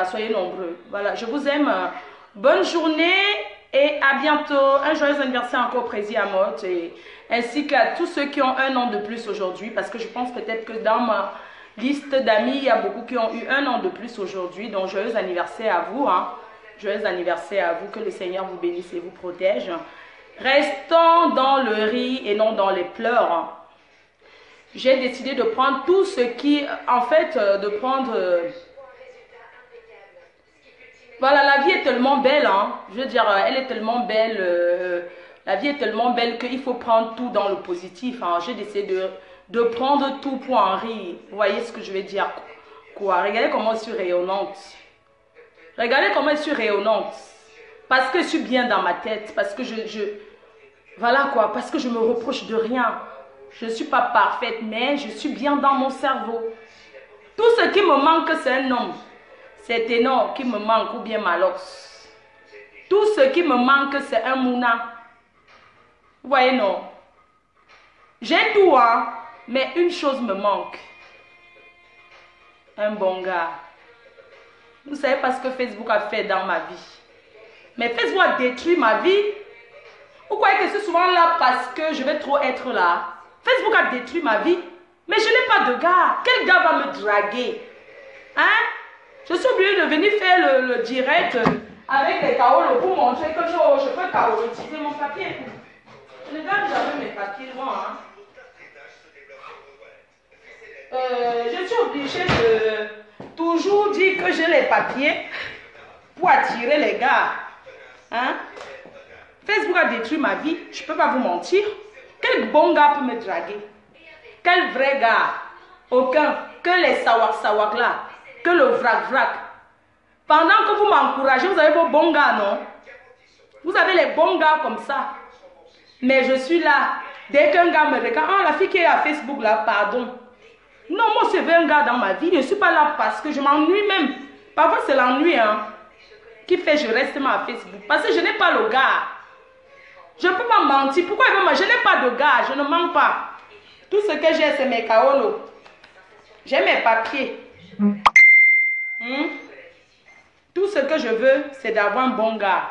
soyez nombreux. Voilà, je vous aime. Bonne journée et à bientôt. Un joyeux anniversaire encore au Président Amotte et ainsi qu'à tous ceux qui ont un an de plus aujourd'hui, parce que je pense peut-être que dans ma liste d'amis, il y a beaucoup qui ont eu un an de plus aujourd'hui. Donc, joyeux anniversaire à vous. Hein. Joyeux anniversaire à vous. Que le Seigneur vous bénisse et vous protège. Restons dans le riz et non dans les pleurs. J'ai décidé de prendre tout ce qui, en fait, de prendre... voilà, la vie est tellement belle, hein. Je veux dire, elle est tellement belle, la vie est tellement belle qu'il faut prendre tout dans le positif. Hein. J'ai décidé de prendre tout pour en rire. Vous voyez ce que je veux dire? Quoi? Regardez comment je suis rayonnante. Regardez comment je suis rayonnante. Parce que je suis bien dans ma tête, parce que voilà quoi, parce que je me reproche de rien. Je ne suis pas parfaite, mais je suis bien dans mon cerveau. Tout ce qui me manque, c'est un homme. C'est Ténor qui me manque ou bien Malox. Tout ce qui me manque, c'est un Mouna. Vous voyez, non? J'ai tout, hein, mais une chose me manque. Un bon gars. Vous savez pas ce que Facebook a fait dans ma vie. Mais Facebook a détruit ma vie. Vous croyez que c'est souvent là parce que je vais trop être là? Facebook a détruit ma vie. Mais je n'ai pas de gars. Quel gars va me draguer? Hein? Je suis obligée de venir faire le direct avec les kaolos pour montrer que je peux kaolotiser mon papier. Je ne garde jamais mes papiers, moi. Hein? Je suis obligée de toujours dire que j'ai les papiers pour attirer les gars. Hein? Facebook a détruit ma vie, je ne peux pas vous mentir. Quel bon gars peut me draguer? Quel vrai gars? Aucun. Que les sawak là. Que le vrac. Pendant que vous m'encouragez, vous avez vos bons gars, non? Vous avez les bons gars comme ça. Mais je suis là. Dès qu'un gars me regarde, oh, la fille qui est à Facebook là, pardon. Non, moi je veux un gars dans ma vie. Je ne suis pas là parce que je m'ennuie même. Parfois c'est l'ennui hein, qui fait que je reste à Facebook. Parce que je n'ai pas le gars. Je ne peux pas mentir. Pourquoi je n'ai pas de gars, je ne mens pas. Tout ce que j'ai, c'est mes kaolos. J'ai mes papiers. Tout ce que je veux, c'est d'avoir un bon gars.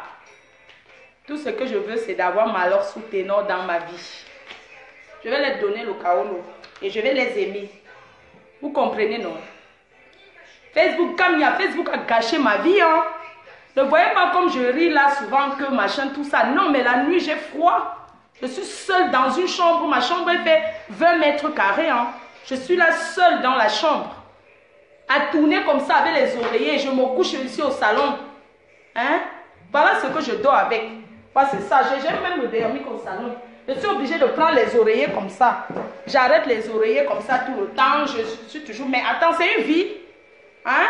Tout ce que je veux, c'est d'avoir Malheur sous Ténor dans ma vie. Je vais leur donner le kaolo. Et je vais les aimer. Vous comprenez, non? Facebook, comme il y a Facebook a gâché ma vie, hein. Ne voyez pas comme je ris là souvent que machin, tout ça. Non, mais la nuit, j'ai froid. Je suis seule dans une chambre. Ma chambre fait 20 mètres carrés. Hein. Je suis là seule dans la chambre. À tourner comme ça avec les oreillers. Je me couche ici au salon. Hein? Voilà ce que je dors avec. Bah, c'est ça. J'ai même dormi au salon. Je suis obligée de prendre les oreillers comme ça. J'arrête les oreillers comme ça tout le temps. Je suis toujours... Mais attends, c'est une vie. Hein?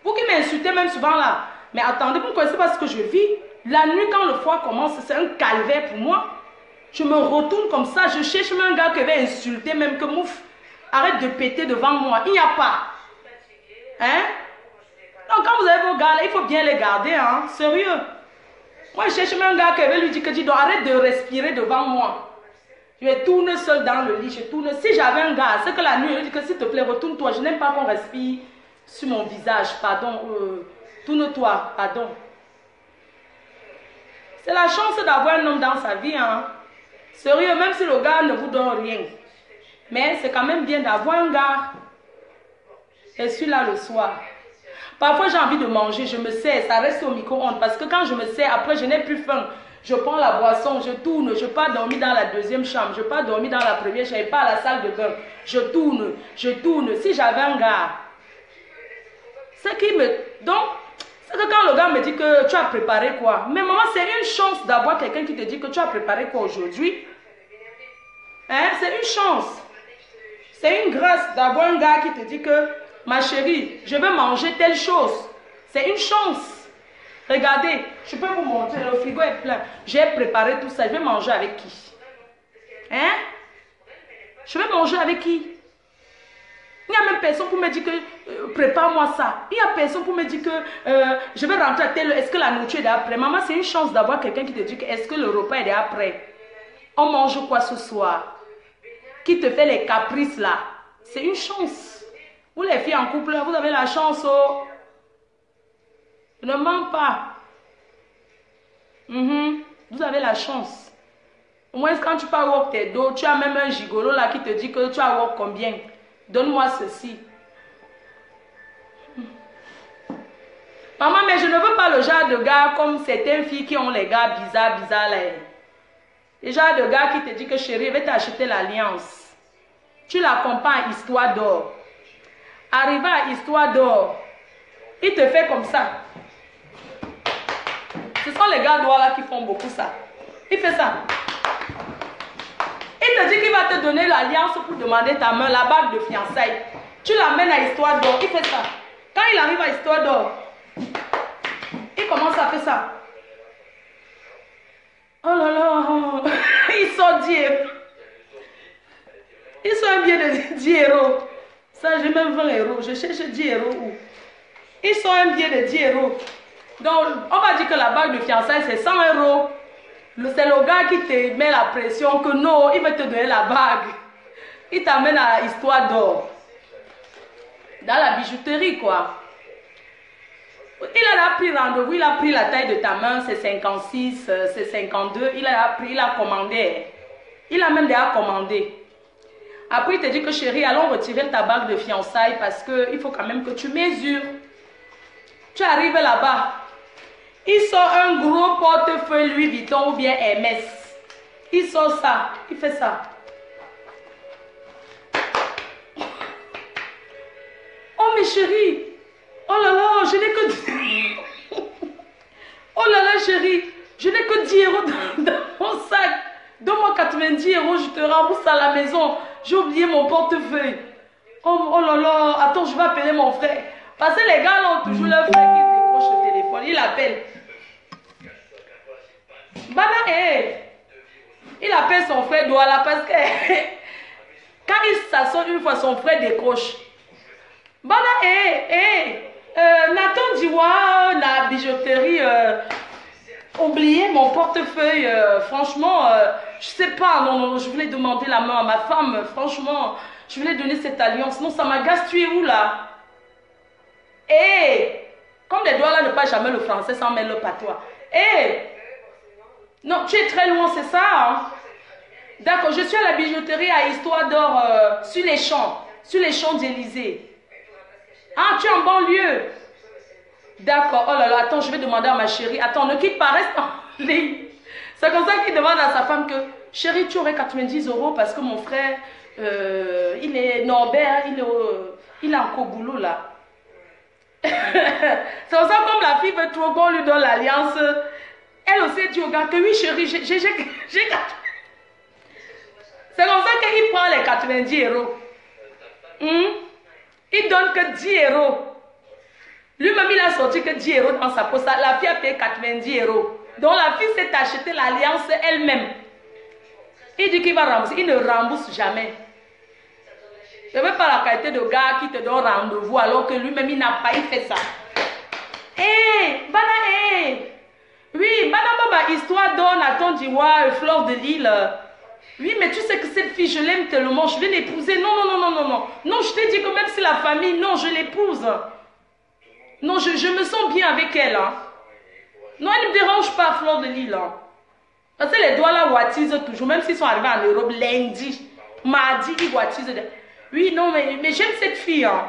Vous qui m'insultez même souvent là, mais attendez, vous ne connaissez pas ce que je vis. La nuit, quand le froid commence, c'est un calvaire pour moi. Je me retourne comme ça, je cherche même un gars qui va insulter, même que mouf, arrête de péter devant moi. Il n'y a pas. Hein? Donc quand vous avez vos gars là, il faut bien les garder, hein? Sérieux. Moi, je cherche même un gars qui va lui dire que tu dois arrêter de respirer devant moi. Je tourne seul dans le lit, je tourne. Si j'avais un gars, c'est que la nuit, il dit que s'il te plaît, retourne-toi. Je n'aime pas qu'on respire sur mon visage, pardon, tourne-toi, pardon. C'est la chance d'avoir un homme dans sa vie, hein. Sérieux, même si le gars ne vous donne rien. Mais c'est quand même bien d'avoir un gars. Je suis là le soir. Parfois j'ai envie de manger, je me sers, ça reste au micro-ondes. Parce que quand je me sers, après je n'ai plus faim. Je prends la boisson, je tourne, je pars dormir dans la deuxième chambre, je pars dormir dans la première, je n'ai pas à la salle de bain. Je tourne. Si j'avais un gars, ce qui me... Donc, c'est que quand le gars me dit que tu as préparé quoi? Mais maman, c'est une chance d'avoir quelqu'un qui te dit que tu as préparé quoi aujourd'hui? Hein? C'est une chance. C'est une grâce d'avoir un gars qui te dit que, ma chérie, je veux manger telle chose. C'est une chance. Regardez, je peux vous montrer, le frigo est plein. J'ai préparé tout ça, je vais manger avec qui? Hein? Je vais manger avec qui? Il n'y a même personne pour me dire que prépare-moi ça. Il n'y a personne pour me dire que je vais rentrer à tel. Est-ce que la nourriture est après? Maman, c'est une chance d'avoir quelqu'un qui te dit que est-ce que le repas est après? On mange quoi ce soir? Qui te fait les caprices là? C'est une chance. Vous les filles en couple, vous avez la chance. Oh. Ne manque pas. Vous avez la chance. Au moins, quand tu peux avoir tes dos, tu as même un gigolo là qui te dit que tu as avoir combien. Donne-moi ceci. Maman, mais je ne veux pas le genre de gars comme certaines filles qui ont les gars bizarres là. Le genre de gars qui te dit que chérie, je vais t'acheter l'alliance. Tu l'accompagnes à Histoire d'Or. Arrivé à Histoire d'Or, il te fait comme ça. Ce sont les gars là qui font beaucoup ça. Il fait ça. Il te dit qu'il va te donner l'alliance pour demander ta main, la bague de fiançailles. Tu l'amènes à Histoire d'Or. Il fait ça. Quand il arrive à Histoire d'Or, il commence à faire ça. Oh là là. Ils sont 10 euros. Ils sont un billet de 10 euros. Ça, j'ai même 20 euros. Je cherche 10 euros où? Ils sont un billet de 10 euros. Donc, on va dire que la bague de fiançailles, c'est 100 euros. C'est le gars qui te met la pression que non, il va te donner la bague. Il t'amène à Histoire d'Or. Dans la bijouterie, quoi. Il a pris rendez-vous, il a pris la taille de ta main, c'est 56, c'est 52. Il a commandé. Il a même déjà commandé. Après, il te dit que chérie, allons retirer ta bague de fiançailles parce qu'il faut quand même que tu mesures. Tu arrives là-bas. Il sort un gros portefeuille Louis Vuitton ou bien Hermès. Il sort ça. Il fait ça. Oh, mes chéris. Oh là là, je n'ai que... Oh là là, chérie. Je n'ai que 10 euros dans mon sac. Donne-moi 90 euros, je te rembourse à la maison. J'ai oublié mon portefeuille. Oh là là. Attends, je vais appeler mon frère. Parce que les gars là ont toujours leur frère qui décroche le téléphone. Il appelle. Il appelle son frère Douala parce que quand il s'assoit une fois, son frère décroche. Nathan Diwa, la bijouterie, oublié mon portefeuille. Franchement, je sais pas. Non, je voulais demander la main à ma femme. Franchement, je voulais donner cette alliance. Non, ça m'agace. Tu es où là? Comme les doigts là ne parlent jamais le français sans mettre le patois. Non, tu es très loin, c'est ça, hein? D'accord, je suis à la bijouterie à Histoire d'Or, sur les champs d'Élysée. Ah, tu es en banlieue. D'accord, oh là là, attends, je vais demander à ma chérie. Attends, ne quitte pas, reste en ligne. C'est comme ça qu'il demande à sa femme que, chérie, tu aurais 90 euros parce que mon frère, il est Norbert, il est en Koboulou là. C'est comme ça, comme la fille veut trop qu'on lui donne l'alliance, elle aussi dit au gars que oui chérie, j'ai 80. C'est comme ça qu'il prend les 90 euros. Il donne que 10 euros. Lui-même il a sorti que 10 euros dans sa poche. La fille a payé 90 euros. Donc la fille s'est acheté l'alliance elle-même. Il dit qu'il va rembourser. Il ne rembourse jamais. Je ne veux pas la qualité de gars qui te donne rendez-vous alors que lui-même il n'a pas fait ça. Oui, Madame Baba, Histoire d'Or, Nathan Diwa, Fleur de Lille. Oui, mais tu sais que cette fille, je l'aime tellement, je vais l'épouser. Non. Non, je t'ai dit que même si la famille, non, je l'épouse. Non, je me sens bien avec elle. Hein. Non, elle ne me dérange pas, Fleur de Lille. Hein. Parce que les doigts là wattisent toujours, même s'ils sont arrivés en Europe lundi, mardi, ils wattisent. Oui, non, mais j'aime cette fille. Hein.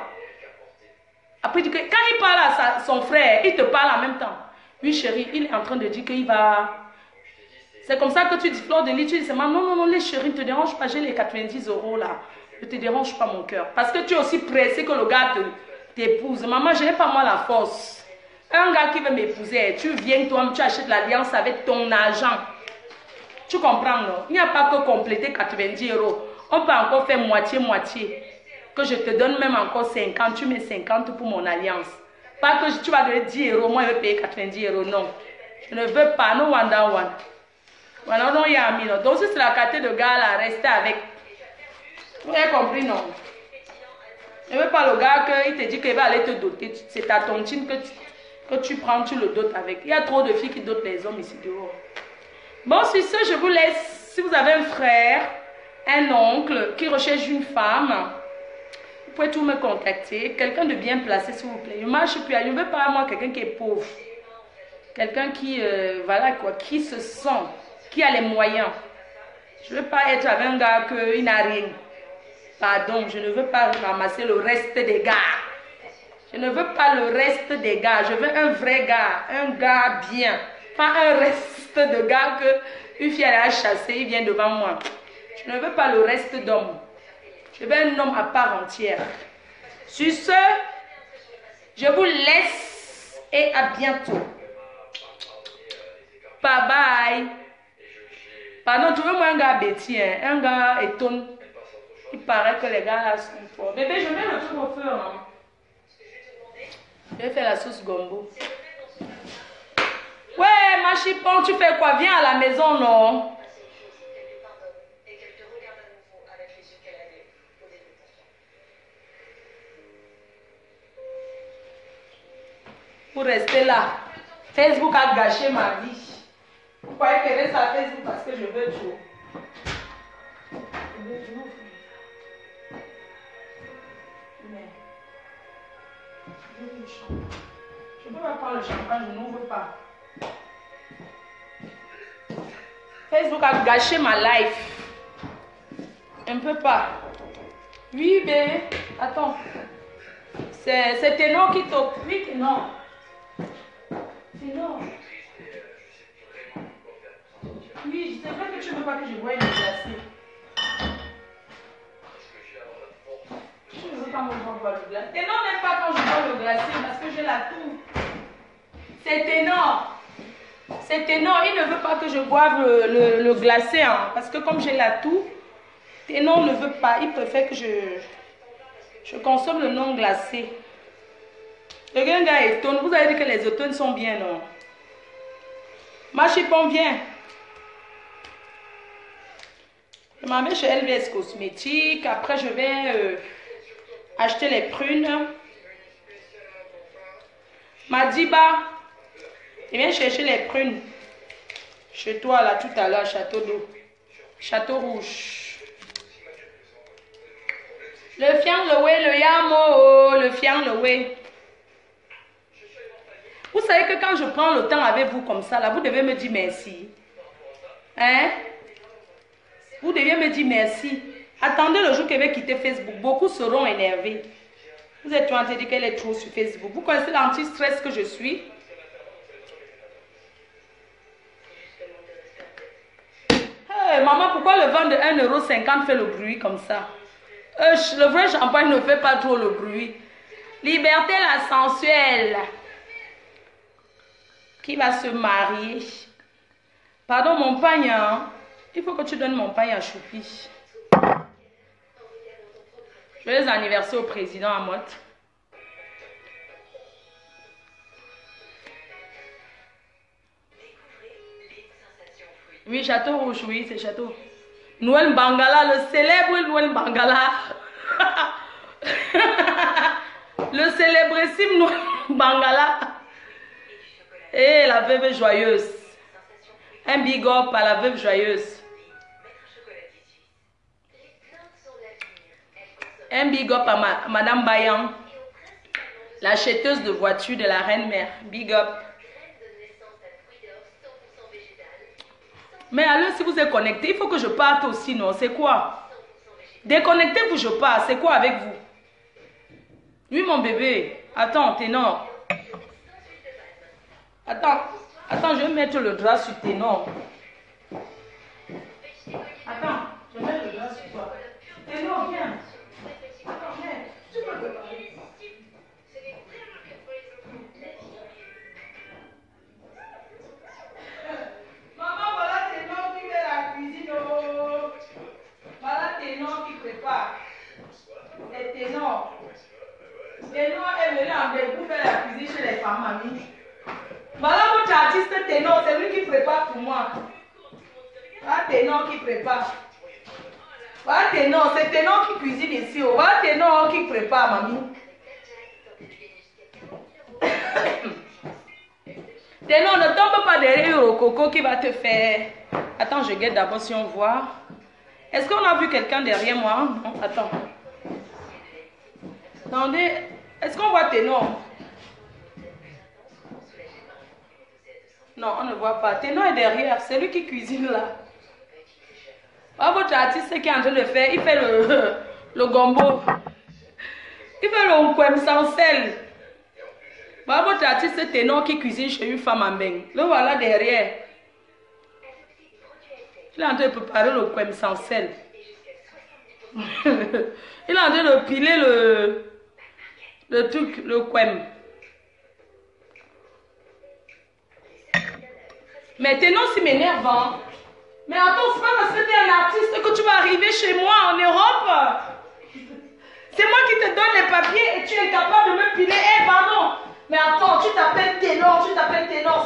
Après, quand il parle à son frère, il te parle en même temps. Oui, chérie, il est en train de dire qu'il va... C'est comme ça que tu dis, Fleur de Lille, tu dis, non, les chéris, ne te dérange pas, j'ai les 90 euros là. Ne te dérange pas mon cœur. Parce que tu es aussi pressé que le gars t'épouse. Maman, je n'ai pas moi la force. Un gars qui veut m'épouser, tu viens toi-même, tu achètes l'alliance avec ton argent. Tu comprends, non? Il n'y a pas que compléter 90 euros. On peut encore faire moitié-moitié. Que je te donne même encore 50, tu mets 50 pour mon alliance. Pas que tu vas donner 10 euros, moi je vais payer 90 euros, non. Je ne veux pas, no one down one. Voilà, non, il y a mis, non. Donc si c'est la qualité de gars là, restez avec. Vous avez compris, non? Je ne veux pas le gars qu'il te dit qu'il va aller te doter. C'est ta tontine que tu prends, tu le dotes avec. Il y a trop de filles qui dotent les hommes ici dehors. Bon, sur ce, je vous laisse. Si vous avez un frère, un oncle qui recherche une femme, Vous pouvez tout me contacter. Quelqu'un de bien placé, s'il vous plaît. Je ne marche plus. Je ne veux pas, moi, quelqu'un qui est pauvre. Quelqu'un qui, voilà quoi, qui se sent, qui a les moyens. Je ne veux pas être avec un gars qui n'a rien. Pardon, je ne veux pas ramasser le reste des gars. Je ne veux pas le reste des gars. Je veux un vrai gars, un gars bien. Pas un reste de gars que une fille a chassé, il vient devant moi. Je ne veux pas le reste d'homme. Je veux un homme à part entière. Sur ce, je vous laisse et à bientôt. Bye bye. Pardon, trouvez-moi un gars bêtise, hein? Un gars étonne. Il paraît que les gars là sont forts. Bébé, je mets le truc au feu. Hein? Je vais faire la sauce gombo. Ouais, ma chipon, tu fais quoi? Viens à la maison, non? Pour rester là. Facebook a gâché ma vie. Vous croyez que je reste à Facebook parce que je veux tout. Je ne peux pas prendre le champagne, je n'ouvre pas. Facebook a gâché ma life. Je ne peux pas. Oui, bébé. Attends. C'est Ténor qui toque. Oui, Ténor. Ténor. Oui, c'est vrai que tu ne veux pas que je voie le glacé. Je ne veux pas me voir le glacé. Ténor n'aime pas quand je bois le glacé parce que j'ai la toux. C'est Ténor. C'est Ténor. Il ne veut pas que je boive le glacé. Hein, parce que comme j'ai la toux, Ténor ne veut pas. Il préfère que je consomme le non glacé. Le gars est automne. Vous avez dit que les automnes sont bien, non? Ma chipon, viens. Je m'en vais chez LVS Cosmétiques. Après, je vais acheter les prunes. Madiba, je viens chercher les prunes. Chez toi, là, tout à l'heure, Château d'eau. Château Rouge. Le fiang, le way, le yamo, le fiang, le way. Vous savez que quand je prends le temps avec vous comme ça, là, vous devez me dire merci. Hein? Vous devez me dire merci. Attendez le jour qu'elle va quitter Facebook. Beaucoup seront énervés. Vous êtes en train de dire qu'elle est trop sur Facebook. Vous connaissez l'anti-stress que je suis? Hey, maman, pourquoi le vent de 1,50 € fait le bruit comme ça? Le vrai champagne ne fait pas trop le bruit. Liberté la sensuelle. Qui va se marier? Pardon, mon pagne. Hein? Il faut que tu donnes mon pagne à Choupi. Joyeux anniversaire au président Amotte. Oui, Château Rouge, oui, c'est Château. Noël Bangala, le célèbre Noël Bangala. Le célébrissime Noël Bangala. Et la veuve joyeuse. Un big up à la veuve joyeuse. Un big up à Madame Bayan, l'acheteuse de voitures de la Reine-Mère. Big up. Mais alors, si vous êtes connecté, il faut que je parte aussi, non? C'est quoi? Déconnectez-vous, je pars. C'est quoi avec vous? Oui, mon bébé. Attends, Ténor. Attends, je vais mettre le drap sur Ténor. Attends, je vais mettre le drap sur toi. Ténor, viens. Attends, viens. Tu peux le parler. Maman, voilà Ténor qui fait la cuisine. Oh. Voilà Ténor qui prépare. C'est Ténor. Ténor est venu en début faire la cuisine chez les femmes, mamie. Voilà votre artiste Ténor, c'est lui qui prépare pour moi. Voilà Ténor qui prépare. Voilà Ténor, c'est Ténor qui cuisine ici. Voilà Ténor qui prépare, mamie. Ténor, ne tombe pas derrière le coco qui va te faire. Attends, je guette d'abord si on voit. Est-ce qu'on a vu quelqu'un derrière moi? Non, attends. Attendez, est-ce qu'on voit Ténor? Non, on ne voit pas. Ténor est derrière, c'est lui qui cuisine là. Ah, votre artiste qui est en train de faire, il fait le gombo. Il fait le nkwem sans sel. Bah, votre artiste Ténor qui cuisine chez une femme en bain. Le voilà derrière. Il est en train de préparer le nkwem sans sel. Il est en train de piler le truc, le nkwem. Mais Ténor s'y m'énerve, hein. Mais attends, c'est pas parce que tu es un artiste que tu vas arriver chez moi en Europe. C'est moi qui te donne les papiers et tu es capable de me piler. Eh, pardon. Mais attends, tu t'appelles Ténor,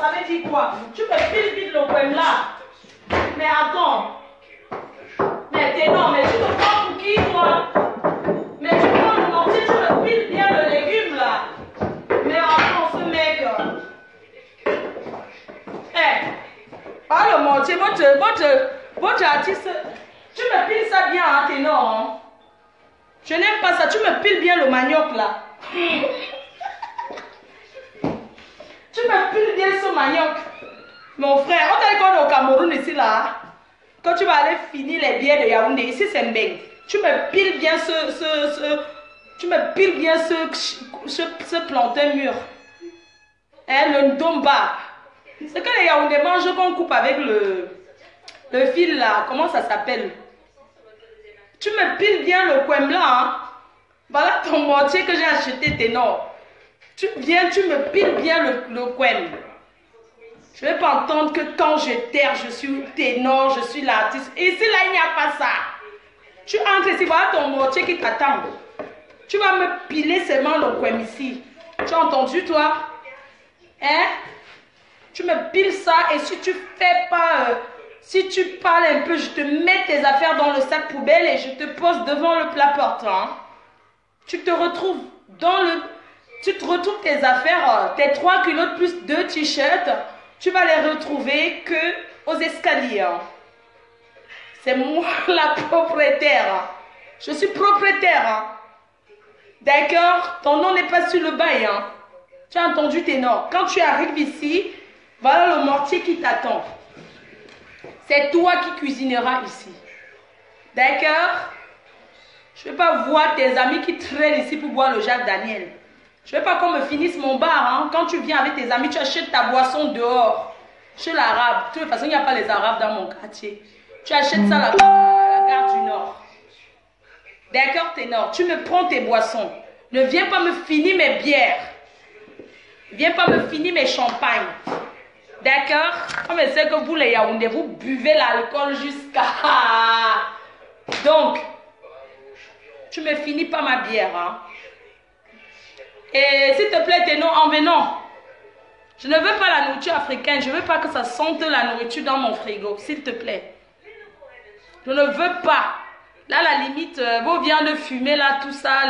ça veut dire quoi? Tu me piles vite le poème là. Mais attends. Mais Ténor, mais tu te prends pour qui, toi? Mais tu prends le mortier, tu me piles bien le légume là. Mais attends, ce mec. Eh. Ah, le mortier, votre artiste, tu me piles ça bien, hein, Ténor, hein? Je n'aime pas ça, tu me piles bien le manioc, là. Tu me piles bien ce manioc. Mon frère, on t'a dit qu'on est au Cameroun, ici, là. Quand tu vas aller finir les bières de Yaoundé, ici, c'est Mbeng. Tu me piles bien tu me piles bien ce plantain mûr. Hein, le ndomba. C'est que les Yaoundés mangent qu'on coupe avec le fil là. Comment ça s'appelle? Tu me piles bien le coin blanc. Hein? Voilà ton mortier que j'ai acheté, Ténor. Tu viens, tu me piles bien le coin. Je ne vais pas entendre que quand je terre, je suis Ténor, je suis l'artiste. Ici là, il n'y a pas ça. Tu entres ici, voilà ton mortier qui t'attend. Tu vas me piler seulement le coin ici. Tu as entendu, toi? Hein? Tu me piles ça et si tu fais pas, si tu parles un peu, je te mets tes affaires dans le sac poubelle et je te pose devant le plat portant. Tu te retrouves tes affaires, tes 3 kilos plus 2 t-shirts, tu vas les retrouver que aux escaliers. C'est moi la propriétaire. Je suis propriétaire. Hein. D'accord? Ton nom n'est pas sur le bail. Hein. Tu as entendu, Ténor? Quand tu arrives ici, voilà le mortier qui t'attend. C'est toi qui cuisineras ici. D'accord? Je ne vais pas voir tes amis qui traînent ici pour boire le Jacques Daniel. Je ne veux pas qu'on me finisse mon bar. Hein. Quand tu viens avec tes amis, tu achètes ta boisson dehors. Chez l'arabe. De toute façon, il n'y a pas les arabes dans mon quartier. Tu achètes ça à la gare du Nord. D'accord, Ténor? Tu me prends tes boissons. Ne viens pas me finir mes bières. Ne viens pas me finir mes champagnes. D'accord? Comme je sais que vous les Yaoundés, vous buvez l'alcool jusqu'à... Donc, tu me finis pas ma bière. Hein? Et s'il te plaît, Ténor, en venant, je ne veux pas la nourriture africaine. Je ne veux pas que ça sente la nourriture dans mon frigo. S'il te plaît. Je ne veux pas. Là, la limite, vos viandes fumées, là, tout ça,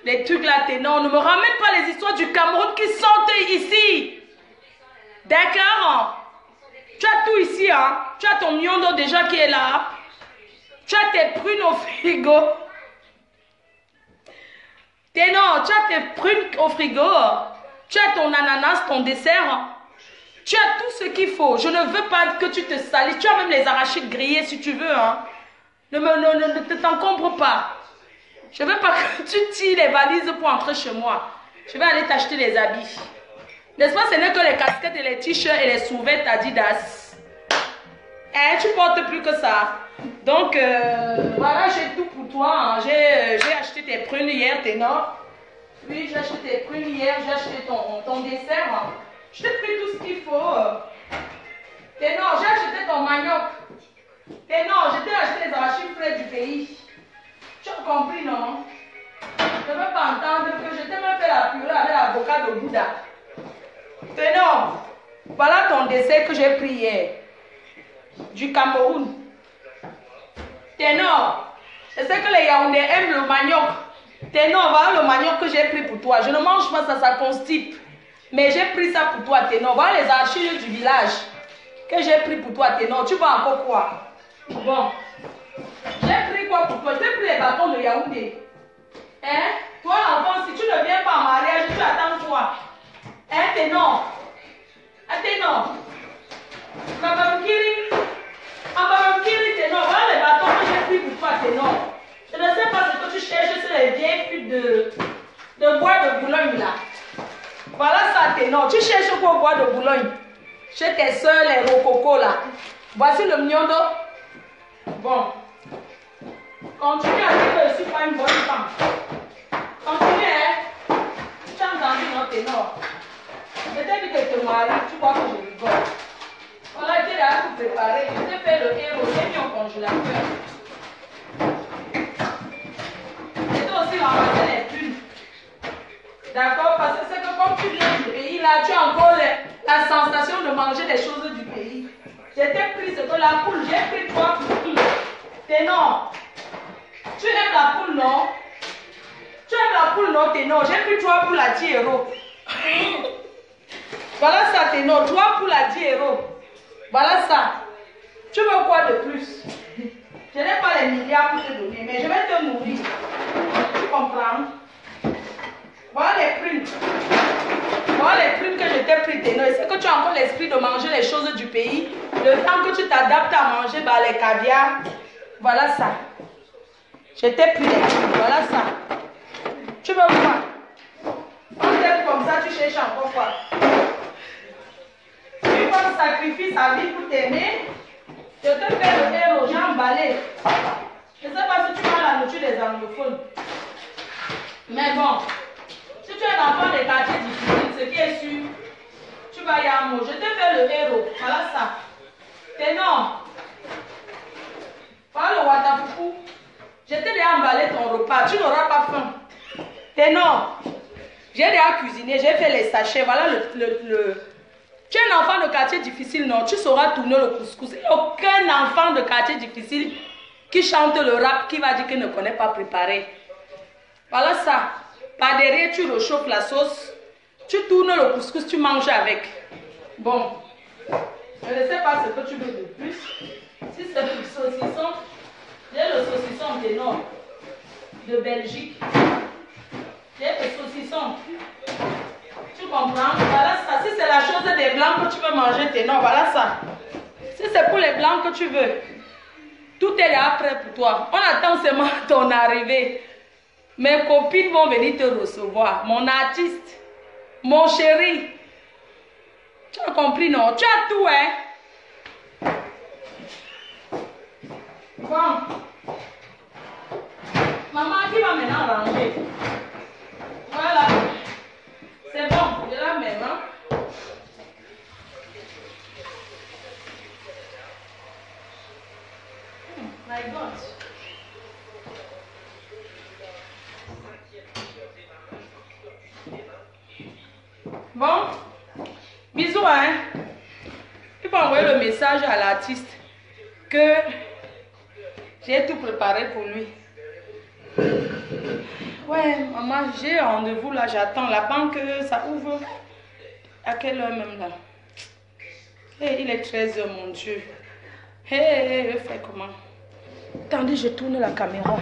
les trucs là, Ténor. Ne me ramène pas les histoires du Cameroun qui sortent ici. D'accord? Tu as tout ici, hein? Tu as ton miondo déjà qui est là. Tu as tes prunes au frigo. Ténor, tu as tes prunes au frigo. Tu as ton ananas, ton dessert. Tu as tout ce qu'il faut. Je ne veux pas que tu te salisses. Tu as même les arachides grillés si tu veux. Hein? Ne t'encombre pas. Je ne veux pas que tu tires les valises pour entrer chez moi. Je vais aller t'acheter les habits. N'est-ce pas, ce n'est que les casquettes et les t-shirts et les sous-vêtements Adidas. Hein, tu portes plus que ça. Donc, voilà, j'ai tout pour toi. Hein. J'ai acheté tes prunes hier, Ténor. Oui, j'ai acheté tes prunes hier. J'ai acheté ton dessert. Hein. Je t'ai pris tout ce qu'il faut. Ténor, j'ai acheté ton manioc. Ténor, je t'ai acheté les arachides frais du pays. Tu as compris, non? Je ne veux pas entendre que je t'ai même fait la purée avec l'avocat de Bouddha. Ténor, voilà ton dessert que j'ai pris hier. Du Cameroun. Ténor, je sais que les Yaoundés aiment le manioc. Ténor, voilà le manioc que j'ai pris pour toi. Je ne mange pas ça, ça constipe. Mais j'ai pris ça pour toi, Ténor. Voilà les archives du village que j'ai pris pour toi, Ténor. Tu vas encore quoi? Bon. J'ai pris quoi pour toi? J'ai pris les bâtons de Yaoundé. Hein? Toi, l'enfant, si tu ne viens pas en mariage, tu attends quoi? Hein, ténor? Un ténor? Babamkiri? Un babamkiri, ténor. Voilà les bâtons que j'ai pris pour toi, ténor. Je ne sais pas ce que tu cherches sur les vieilles putes de bois de Boulogne, là. Voilà ça, ténor. Tu cherches quoi au bois de Boulogne? Chez tes soeurs, les rococos, là. Voici le miondo. Bon. Continue à dire que je ne suis pas une bonne femme. Continue, hein. Tu as entendu mon ténor. Je t'ai dit que te maries, tu vois que je rigole. Voilà, tu es là tout préparé. Je t'ai fait le héros, j'ai mis au congélateur. Et toi aussi ramasser les pulls. D'accord? Parce que c'est que comme tu viens du pays, là, tu as encore la sensation de manger les choses du pays. J'ai pris ce que la poule, j'ai pris 3 poules. Ténor. Tu aimes la poule, non? Tu aimes la poule, non, ténor? J'ai pris 3 poules à 10 €. Voilà ça, ténor. 3 poules à 10 €. Voilà ça. Tu veux quoi de plus? Je n'ai pas les milliards pour te donner, mais je vais te nourrir. Tu comprends? Voilà les primes. Voilà les primes que je t'ai pris, ténor. Et c'est que tu as encore l'esprit de manger les choses du pays. Le temps que tu t'adaptes à manger bah, les caviars. Voilà ça. Je t'ai pris les primes. Voilà ça. Tu veux quoi? On t'aime comme ça, tu cherches encore quoi? Tu vas sacrifier sa vie pour t'aimer. Je te fais le héros, j'ai emballé. Je ne sais pas si tu vas la nourriture des anglophones. Mais bon, si tu es un enfant des quartiers difficiles, ce qui est sûr, tu vas y avoir. Je te fais le héros. Voilà ça. Ténor. Voilà le watafuku. Je t'ai déjà emballé ton repas. Tu n'auras pas faim. Ténor. J'ai déjà cuisiné, j'ai fait les sachets. Voilà Tu es un enfant de quartier difficile, non? Tu sauras tourner le couscous. Il n'y a aucun enfant de quartier difficile qui chante le rap, qui va dire qu'il ne connaît pas préparer. Voilà ça. Par derrière, tu réchauffes la sauce. Tu tournes le couscous, tu manges avec. Bon. Je ne sais pas ce que tu veux de plus. Si c'est le saucisson, j'ai le saucisson ténor de Belgique. J'ai le saucisson. Tu comprends? Voilà ça. Si c'est la chose des blancs que tu veux manger, ténor, voilà ça. Si c'est pour les blancs que tu veux, tout est là prêt pour toi. On attend seulement ton arrivée. Mes copines vont venir te recevoir. Mon artiste, mon chéri. Tu as compris, non? Tu as tout, hein? Bon. Maman, qui va maintenant ranger? Voilà. C'est bon, je la mets, hein? My God. Bon, bisous, hein? Il faut envoyer le message à l'artiste que j'ai tout préparé pour lui. Ouais, maman, j'ai rendez-vous là, j'attends. La banque, ça ouvre à quelle heure même là? Hey, il est 13 h, mon Dieu. Hey, je fais comment? Attendez, je tourne la caméra.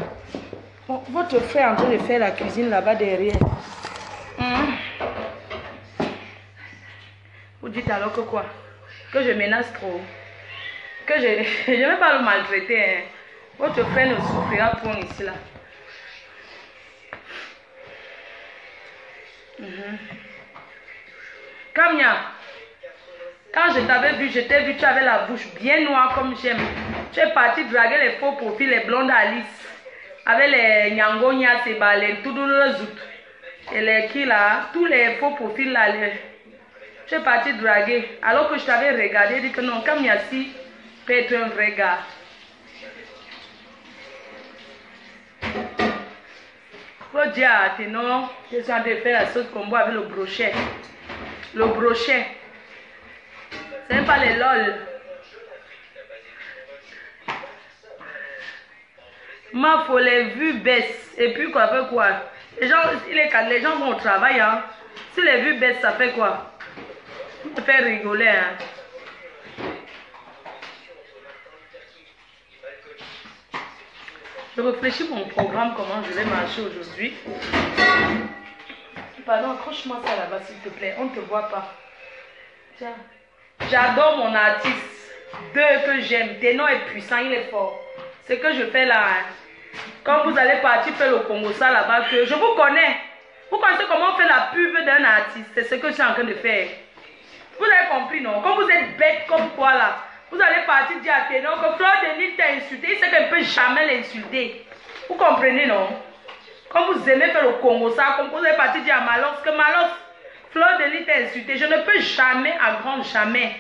Bon, votre frère est en train de faire la cuisine là-bas derrière. Vous dites alors que quoi? Que je menace trop? Que je ne vais pas le maltraiter. Hein. Votre frère ne souffrira point ici là. Kamia, quand je t'avais vu, je t'ai vu, tu avais la bouche bien noire comme j'aime. Tu es parti draguer les faux profils, les blondes Alice, avec les Nyangonia, les Toudoulozut, et les qui là, tous les faux profils là. Tu es parti draguer, alors que je t'avais regardé, dit que non, Kamia si peut être un vrai gars. Faut dire à Ténor, je suis en train de faire la sauce combo avec le brochet. Le brochet. Ce n'est pas les lol. Ma faut les vues baissent. Et puis quoi, fait quoi? Les gens vont au travail. Hein. Si les vues baissent, ça fait quoi? Ça fait rigoler. Hein. Je réfléchis mon programme, comment je vais marcher aujourd'hui. Pardon, accroche-moi ça là-bas s'il te plaît. On ne te voit pas. Tiens. J'adore mon artiste. Deux que j'aime. Ténor est puissant, il est fort. Ce que je fais là. Hein. Quand vous allez partir faire le Congo, ça là-bas, que je vous connais. Vous connaissez comment on fait la pub d'un artiste. C'est ce que je suis en train de faire. Vous avez compris, non? Quand vous êtes bête comme quoi là, vous allez partir dire à Ténor que Fleur de Lys t'a insulté. Il sait qu'elle ne peut jamais l'insulter. Vous comprenez, non? Quand vous aimez faire le Congo, ça, comme vous allez partir dire à Malos que Malos, Fleur de Lys t'a insulté. Je ne peux jamais, à grand jamais,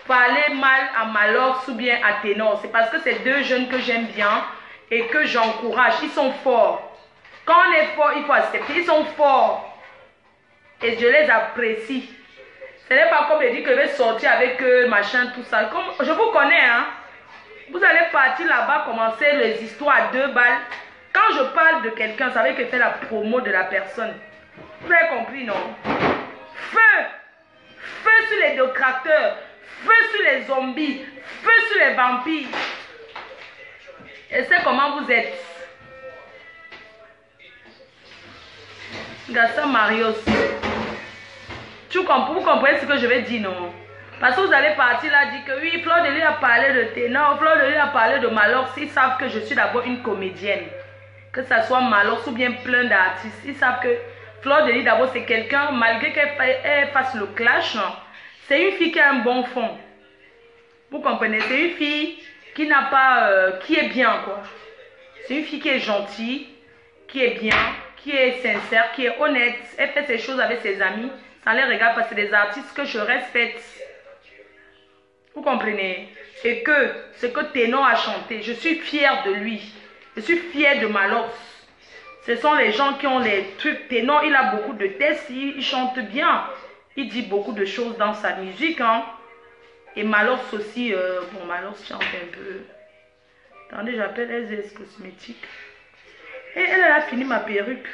parler mal à Malos ou bien à Ténor. C'est parce que c'est deux jeunes que j'aime bien et que j'encourage. Ils sont forts. Quand on est fort, il faut accepter. Ils sont forts. Et je les apprécie. Ce n'est pas comme je dis que je vais sortir avec eux, machin, tout ça. Comme, je vous connais, hein. Vous allez partir là-bas, commencer les histoires à 2 balles. Quand je parle de quelqu'un, ça veut que faire la promo de la personne. Vous avez compris, non? Feu! Feu sur les détracteurs. Feu sur les zombies. Feu sur les vampires. Et c'est comment vous êtes. Garçon Marios. Vous comprenez ce que je vais dire, non? Parce que vous allez partir là, dire que oui, Fleur de Lys a parlé de Ténor, Fleur de Lys a parlé de Malos. Ils savent que je suis d'abord une comédienne. Que ça soit Malos ou bien plein d'artistes. Ils savent que Fleur de Lys d'abord c'est quelqu'un, malgré qu'elle fasse le clash, c'est une fille qui a un bon fond. Vous comprenez? C'est une fille qui n'a pas, qui est bien, quoi. C'est une fille qui est gentille, qui est bien, qui est sincère, qui est honnête. Elle fait ses choses avec ses amis. Ça les regarde parce que c'est des artistes que je respecte. Vous comprenez? Et que ce que Ténor a chanté, je suis fière de lui. Je suis fière de Malos. Ce sont les gens qui ont les trucs. Ténor, il a beaucoup de tests, il chante bien. Il dit beaucoup de choses dans sa musique. Hein. Et Malos aussi, bon, Malos chante un peu. Attendez, j'appelle SZS Cosmétique. Et elle a fini ma perruque.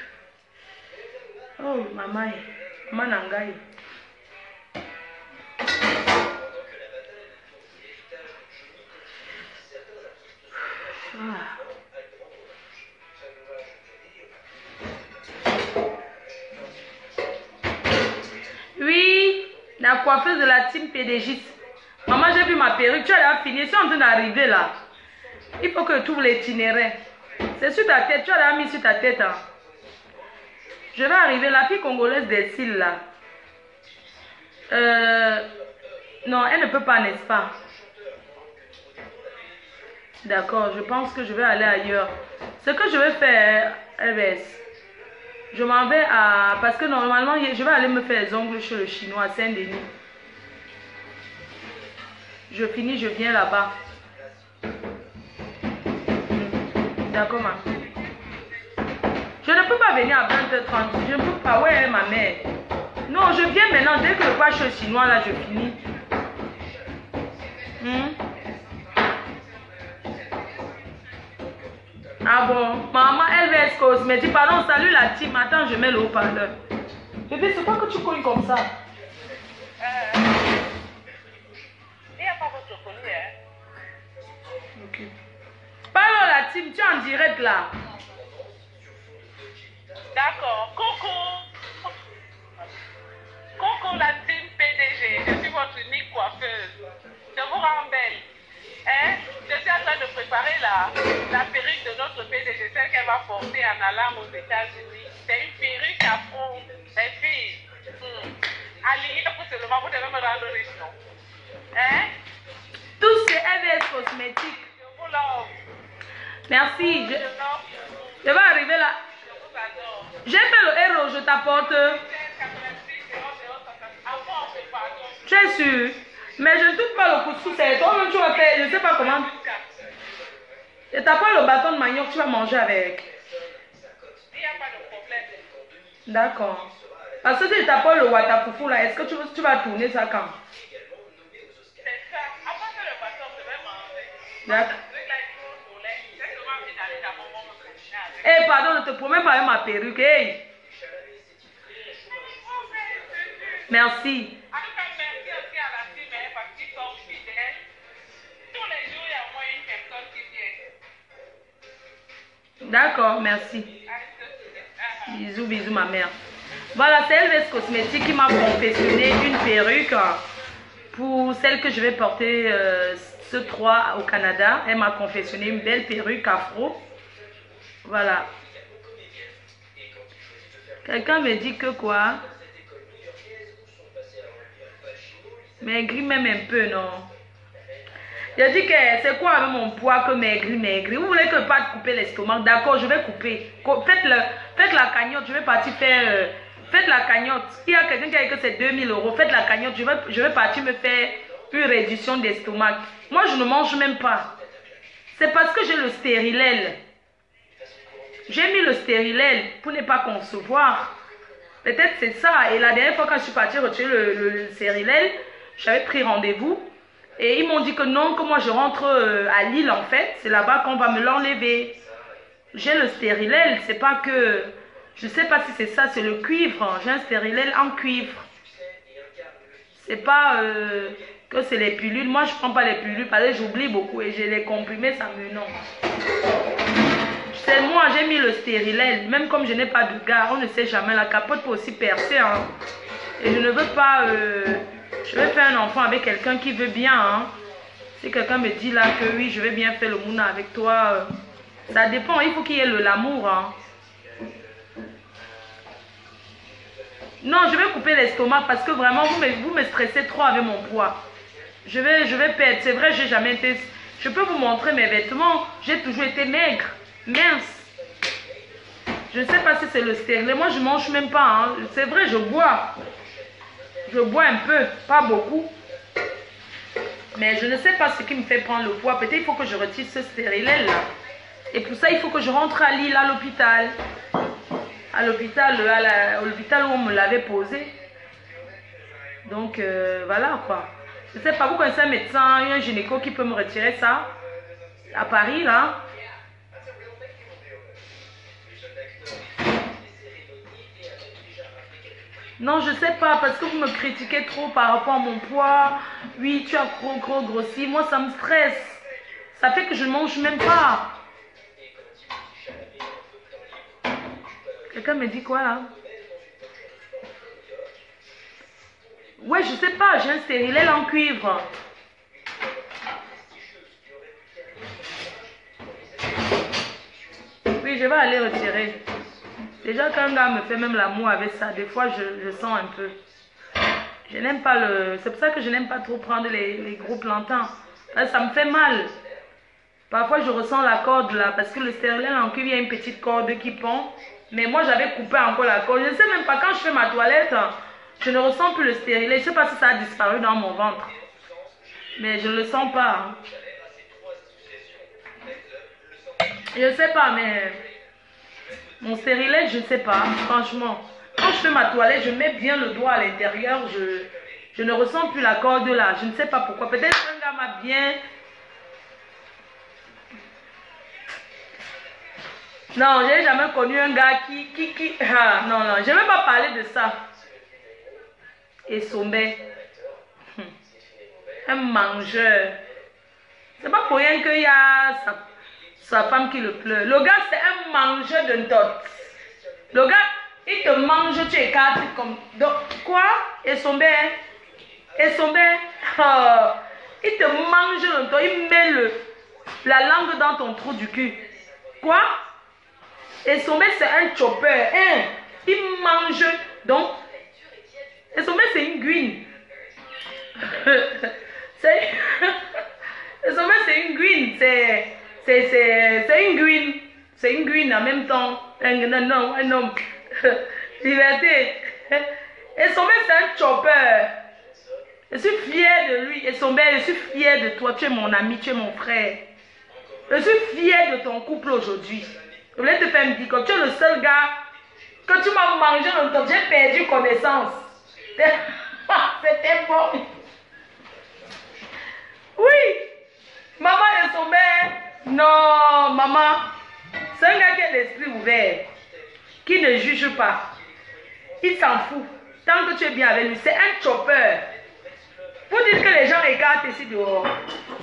Oh, maman. Maman Nangaï. Ah. Oui, la coiffeuse de la team PDG. Maman, j'ai vu ma perruque. Tu as fini. Je suis en train d'arriver là. Il faut que tu ouvres l'itinéraire. C'est sur ta tête. Tu as mis sur ta tête. Hein. Je vais arriver. La fille congolaise des cils là. Non, elle ne peut pas, n'est-ce pas? D'accord, je pense que je vais aller ailleurs. Ce que je vais faire, LBS, je m'en vais à... Parce que normalement, je vais aller me faire les ongles chez le chinois à Saint-Denis. Je finis, je viens là-bas. D'accord, ma. Je ne peux pas venir à 20h30. Je ne peux pas. Ouais, ma mère. Non, je viens maintenant. Dès que je passe chez le chinois, là, je finis. Ah bon, maman, LVS Cosmétique, pardon, salut la team. Attends, je mets le haut-parleur. Bébé, c'est quoi que tu cognes comme ça? Il n'y a pas votre connu, hein? Ok. Parle la team, tu es en direct là. D'accord. Coucou. Coucou la team PDG. Je suis votre unique coiffeuse. Je vous rends belle. Hein? Je suis en train de préparer la perruque de notre PDG, celle qu'elle va porter en allant aux États-Unis. C'est une perruque afro. Les filles, alignez pour seulement, vous devez me rendre riche, non? Hein? Tout c'est LVS Cosmétique. Je vous love. Merci. Je vais arriver là. Je vous adore. J'ai fait le héros, je t'apporte. Tu es sûr? Mais je ne touche pas le couscous, c'est toi-même tu vas faire, je ne sais pas comment. Je t'apporte le bâton de manioc, tu vas manger avec. Il n'y a pas de problème. D'accord. Parce que si je t'apporte le watafoufou là, est-ce que tu vas tourner ça quand? C'est ça. Après que le bâton, je vais manger. D'accord. Eh, pardon, ne te promets pas avec ma perruque. Hey. Merci. En tout cas, merci aussi à la team parce qu'ils sont fidèles. Tous les jours, il y a au moins une D'accord, merci. Bisous, bisous, ma mère. Voilà, c'est LVS Cosmétique qui m'a confectionné une perruque pour celle que je vais porter ce 3 au Canada. Elle m'a confectionné une belle perruque afro. Voilà. Quelqu'un me dit que quoi? Maigri même un peu, non? Je dis que c'est quoi avec mon poids que maigri? Vous voulez que je parte couper l'estomac? D'accord, je vais couper. Faites la cagnotte, je vais partir faire... faites la cagnotte. Il y a quelqu'un qui a dit que c'est 2000 €. Faites la cagnotte, je vais partir me faire une réduction d'estomac. Moi, je ne mange même pas. C'est parce que j'ai le stérilet. J'ai mis le stérilet pour ne pas concevoir. Peut-être c'est ça. Et la dernière fois quand je suis partie retirer le stérilet, j'avais pris rendez-vous. Et ils m'ont dit que non, que moi je rentre à Lille en fait. C'est là-bas qu'on va me l'enlever. J'ai le stérilet. C'est pas que... Je sais pas si c'est ça, c'est le cuivre. J'ai un stérilet en cuivre. C'est pas que c'est les pilules. Moi je prends pas les pilules parce que j'oublie beaucoup. Et j'ai les comprimés, ça me... Non. C'est moi, j'ai mis le stérilet. Même comme je n'ai pas de gars, on ne sait jamais. La capote peut aussi percer. Hein. Et je ne veux pas... je vais faire un enfant avec quelqu'un qui veut bien. Hein. Si quelqu'un me dit là que oui, je vais bien faire le mouna avec toi. Ça dépend, il faut qu'il y ait l'amour. Hein. Non, je vais couper l'estomac parce que vraiment, vous me stressez trop avec mon poids. Je vais perdre. C'est vrai, j'ai jamais été... Je peux vous montrer mes vêtements. J'ai toujours été maigre. Mince. Je ne sais pas si c'est le stérilet. Moi, je ne mange même pas. Hein. C'est vrai, je bois. Je bois un peu, pas beaucoup. Mais je ne sais pas ce qui me fait prendre le poids. Peut-être il faut que je retire ce stérilet là. Et pour ça, il faut que je rentre à Lille, à l'hôpital. À l'hôpital où on me l'avait posé. Donc, voilà quoi. Je ne sais pas, vous connaissez un médecin, un gynéco qui peut me retirer ça. À Paris, là. Non, je sais pas, parce que vous me critiquez trop par rapport à mon poids. Oui, tu as gros grossi. Moi, ça me stresse. Ça fait que je ne mange même pas. Quelqu'un me dit quoi, là? Ouais, je sais pas, j'ai un stérilet en cuivre. Oui, je vais aller retirer. Déjà, quand un gars me fait même l'amour avec ça, des fois, je sens un peu. Je n'aime pas le... C'est pour ça que je n'aime pas trop prendre les gros plantains. Ça me fait mal. Parfois, je ressens la corde là, parce que le stérilet en cuivre, il y a une petite corde qui pend. Mais moi, j'avais coupé encore la corde. Je ne sais même pas, quand je fais ma toilette, je ne ressens plus le stérilet. Je ne sais pas si ça a disparu dans mon ventre. Mais je ne le sens pas. Je ne sais pas, mais... Mon stérilet, je ne sais pas, franchement. Quand je fais ma toilette, je mets bien le doigt à l'intérieur. Je ne ressens plus la corde là. Je ne sais pas pourquoi. Peut-être qu'un gars m'a bien... Non, je n'ai jamais connu un gars qui... Ah, non, je ne vais pas parler de ça. Et Sommet. Un mangeur. C'est pas pour rien qu'il y a sa femme qui le pleure. Le gars, c'est un mangeur de dot. Le gars, il te mange, tu écartes comme... Donc, quoi? Et Sommet. Et Sommet. Oh, il te mange le dos. Il met la langue dans ton trou du cul. Quoi? Et Sommet, c'est un chopper. Hein? Il mange. Donc, et Sommet, c'est une guine. Et Sommet, c'est une guine. C'est une guine. C'est une guine en même temps. Un homme. Liberté. Et Sommet, c'est un chopper. Je suis fière de lui. Et Sommet, je suis fière de toi. Tu es mon ami, tu es mon frère. Je suis fière de ton couple aujourd'hui. Je voulais te faire me dire que tu es le seul gars que tu m'as mangé longtemps. J'ai perdu connaissance. C'était bon. Oui. Maman et son mère. Non, maman. C'est un gars qui a l'esprit ouvert. Qui ne juge pas. Il s'en fout. Tant que tu es bien avec lui. C'est un chopper. Pour dire que les gens écartent ici dehors.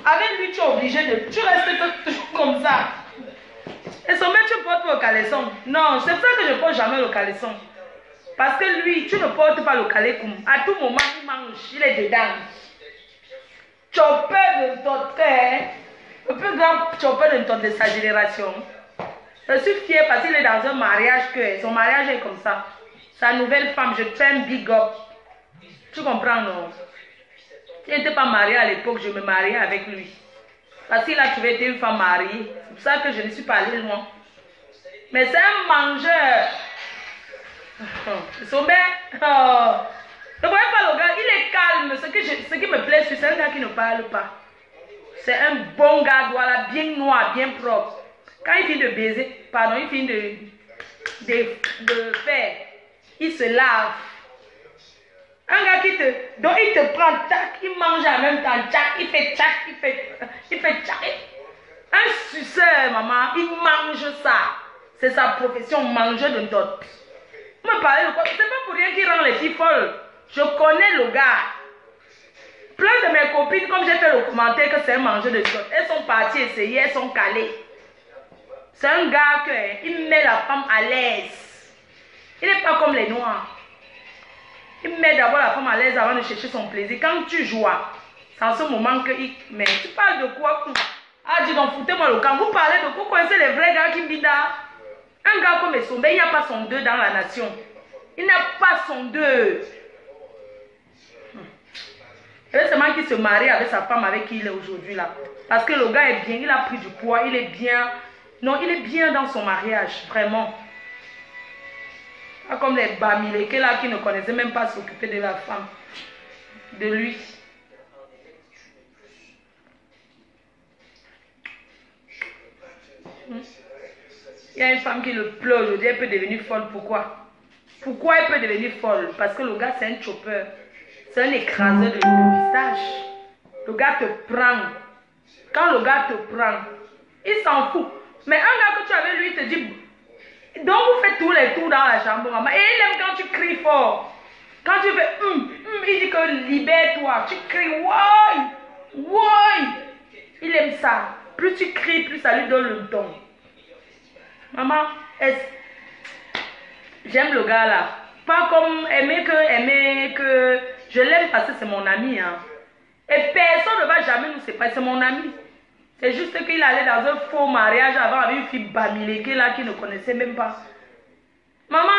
Avec lui, tu es obligé de... Tu restes toujours comme ça. Et son mec, tu portes pas le caleçon. Non, c'est pour ça que je ne porte jamais le caleçon. Parce que lui, tu ne portes pas le caleçon. À tout moment, il mange, il est dedans. Chopper de ton frère, le plus grand chopper de sa génération. Je suis fière parce qu'il est dans un mariage que son mariage est comme ça. Sa nouvelle femme, je t'aime big up. Tu comprends, non? Il n'était pas marié à l'époque, je me mariais avec lui. Parce qu'il a trouvé une femme mariée. C'est pour ça que je ne suis pas allée loin. Mais c'est un mangeur. Son mec, ne voyez pas le gars, il est calme. Ce qui me plaît, c'est un gars qui ne parle pas. C'est un bon gars, voilà, bien noir, bien propre. Quand il finit de baiser, pardon, il finit de faire, il se lave. Un gars donc il te prend, tac, il mange en même temps, tac, il fait tac, il fait tac. Un suceur, maman, il mange ça. C'est sa profession, manger de dot. Vous me parlez de quoi? C'est pas pour rien qu'il rend les filles folles. Je connais le gars. Plein de mes copines, comme j'ai fait le commentaire que c'est un mangeur de dot, elles sont parties essayer, elles sont calées. C'est un gars qui met la femme à l'aise. Il n'est pas comme les noirs. Il met d'abord la femme à l'aise avant de chercher son plaisir. Quand tu joues, c'est en ce moment que il... Mais tu parles de quoi? Ah, dis donc, foutez-moi le camp. Vous parlez de quoi? Vous connaissez les vrais gars qui bident? Un gars comme Essombe, il n'y a pas son deux dans la nation. Il n'a pas son deux. C'est seulement qu'il se marie avec sa femme avec qui il est aujourd'hui là. Parce que le gars est bien, il a pris du poids, il est bien. Non, il est bien dans son mariage, vraiment. Pas comme les Bamileke là qui ne connaissaient même pas s'occuper de la femme, de lui. Il y a une femme qui le pleure aujourd'hui, elle peut devenir folle. Pourquoi? Pourquoi elle peut devenir folle? Parce que le gars c'est un chopper. C'est un écraseur de pistache. Le gars te prend. Quand le gars te prend, il s'en fout. Mais un gars que tu avais lui, il te dit, donc vous faites tous les tours dans la chambre, maman. Et il aime quand tu cries fort. Quand tu fais, il dit que libère-toi. Tu cries, ouais. Il aime ça. Plus tu cries, plus ça lui donne le don. Maman, j'aime le gars là. Pas comme aimer que je l'aime parce que c'est mon ami. Hein. Et personne ne va jamais nous séparer, c'est mon ami. C'est juste qu'il allait dans un faux mariage avant avec une fille Bamileke là qui ne connaissait même pas. Maman,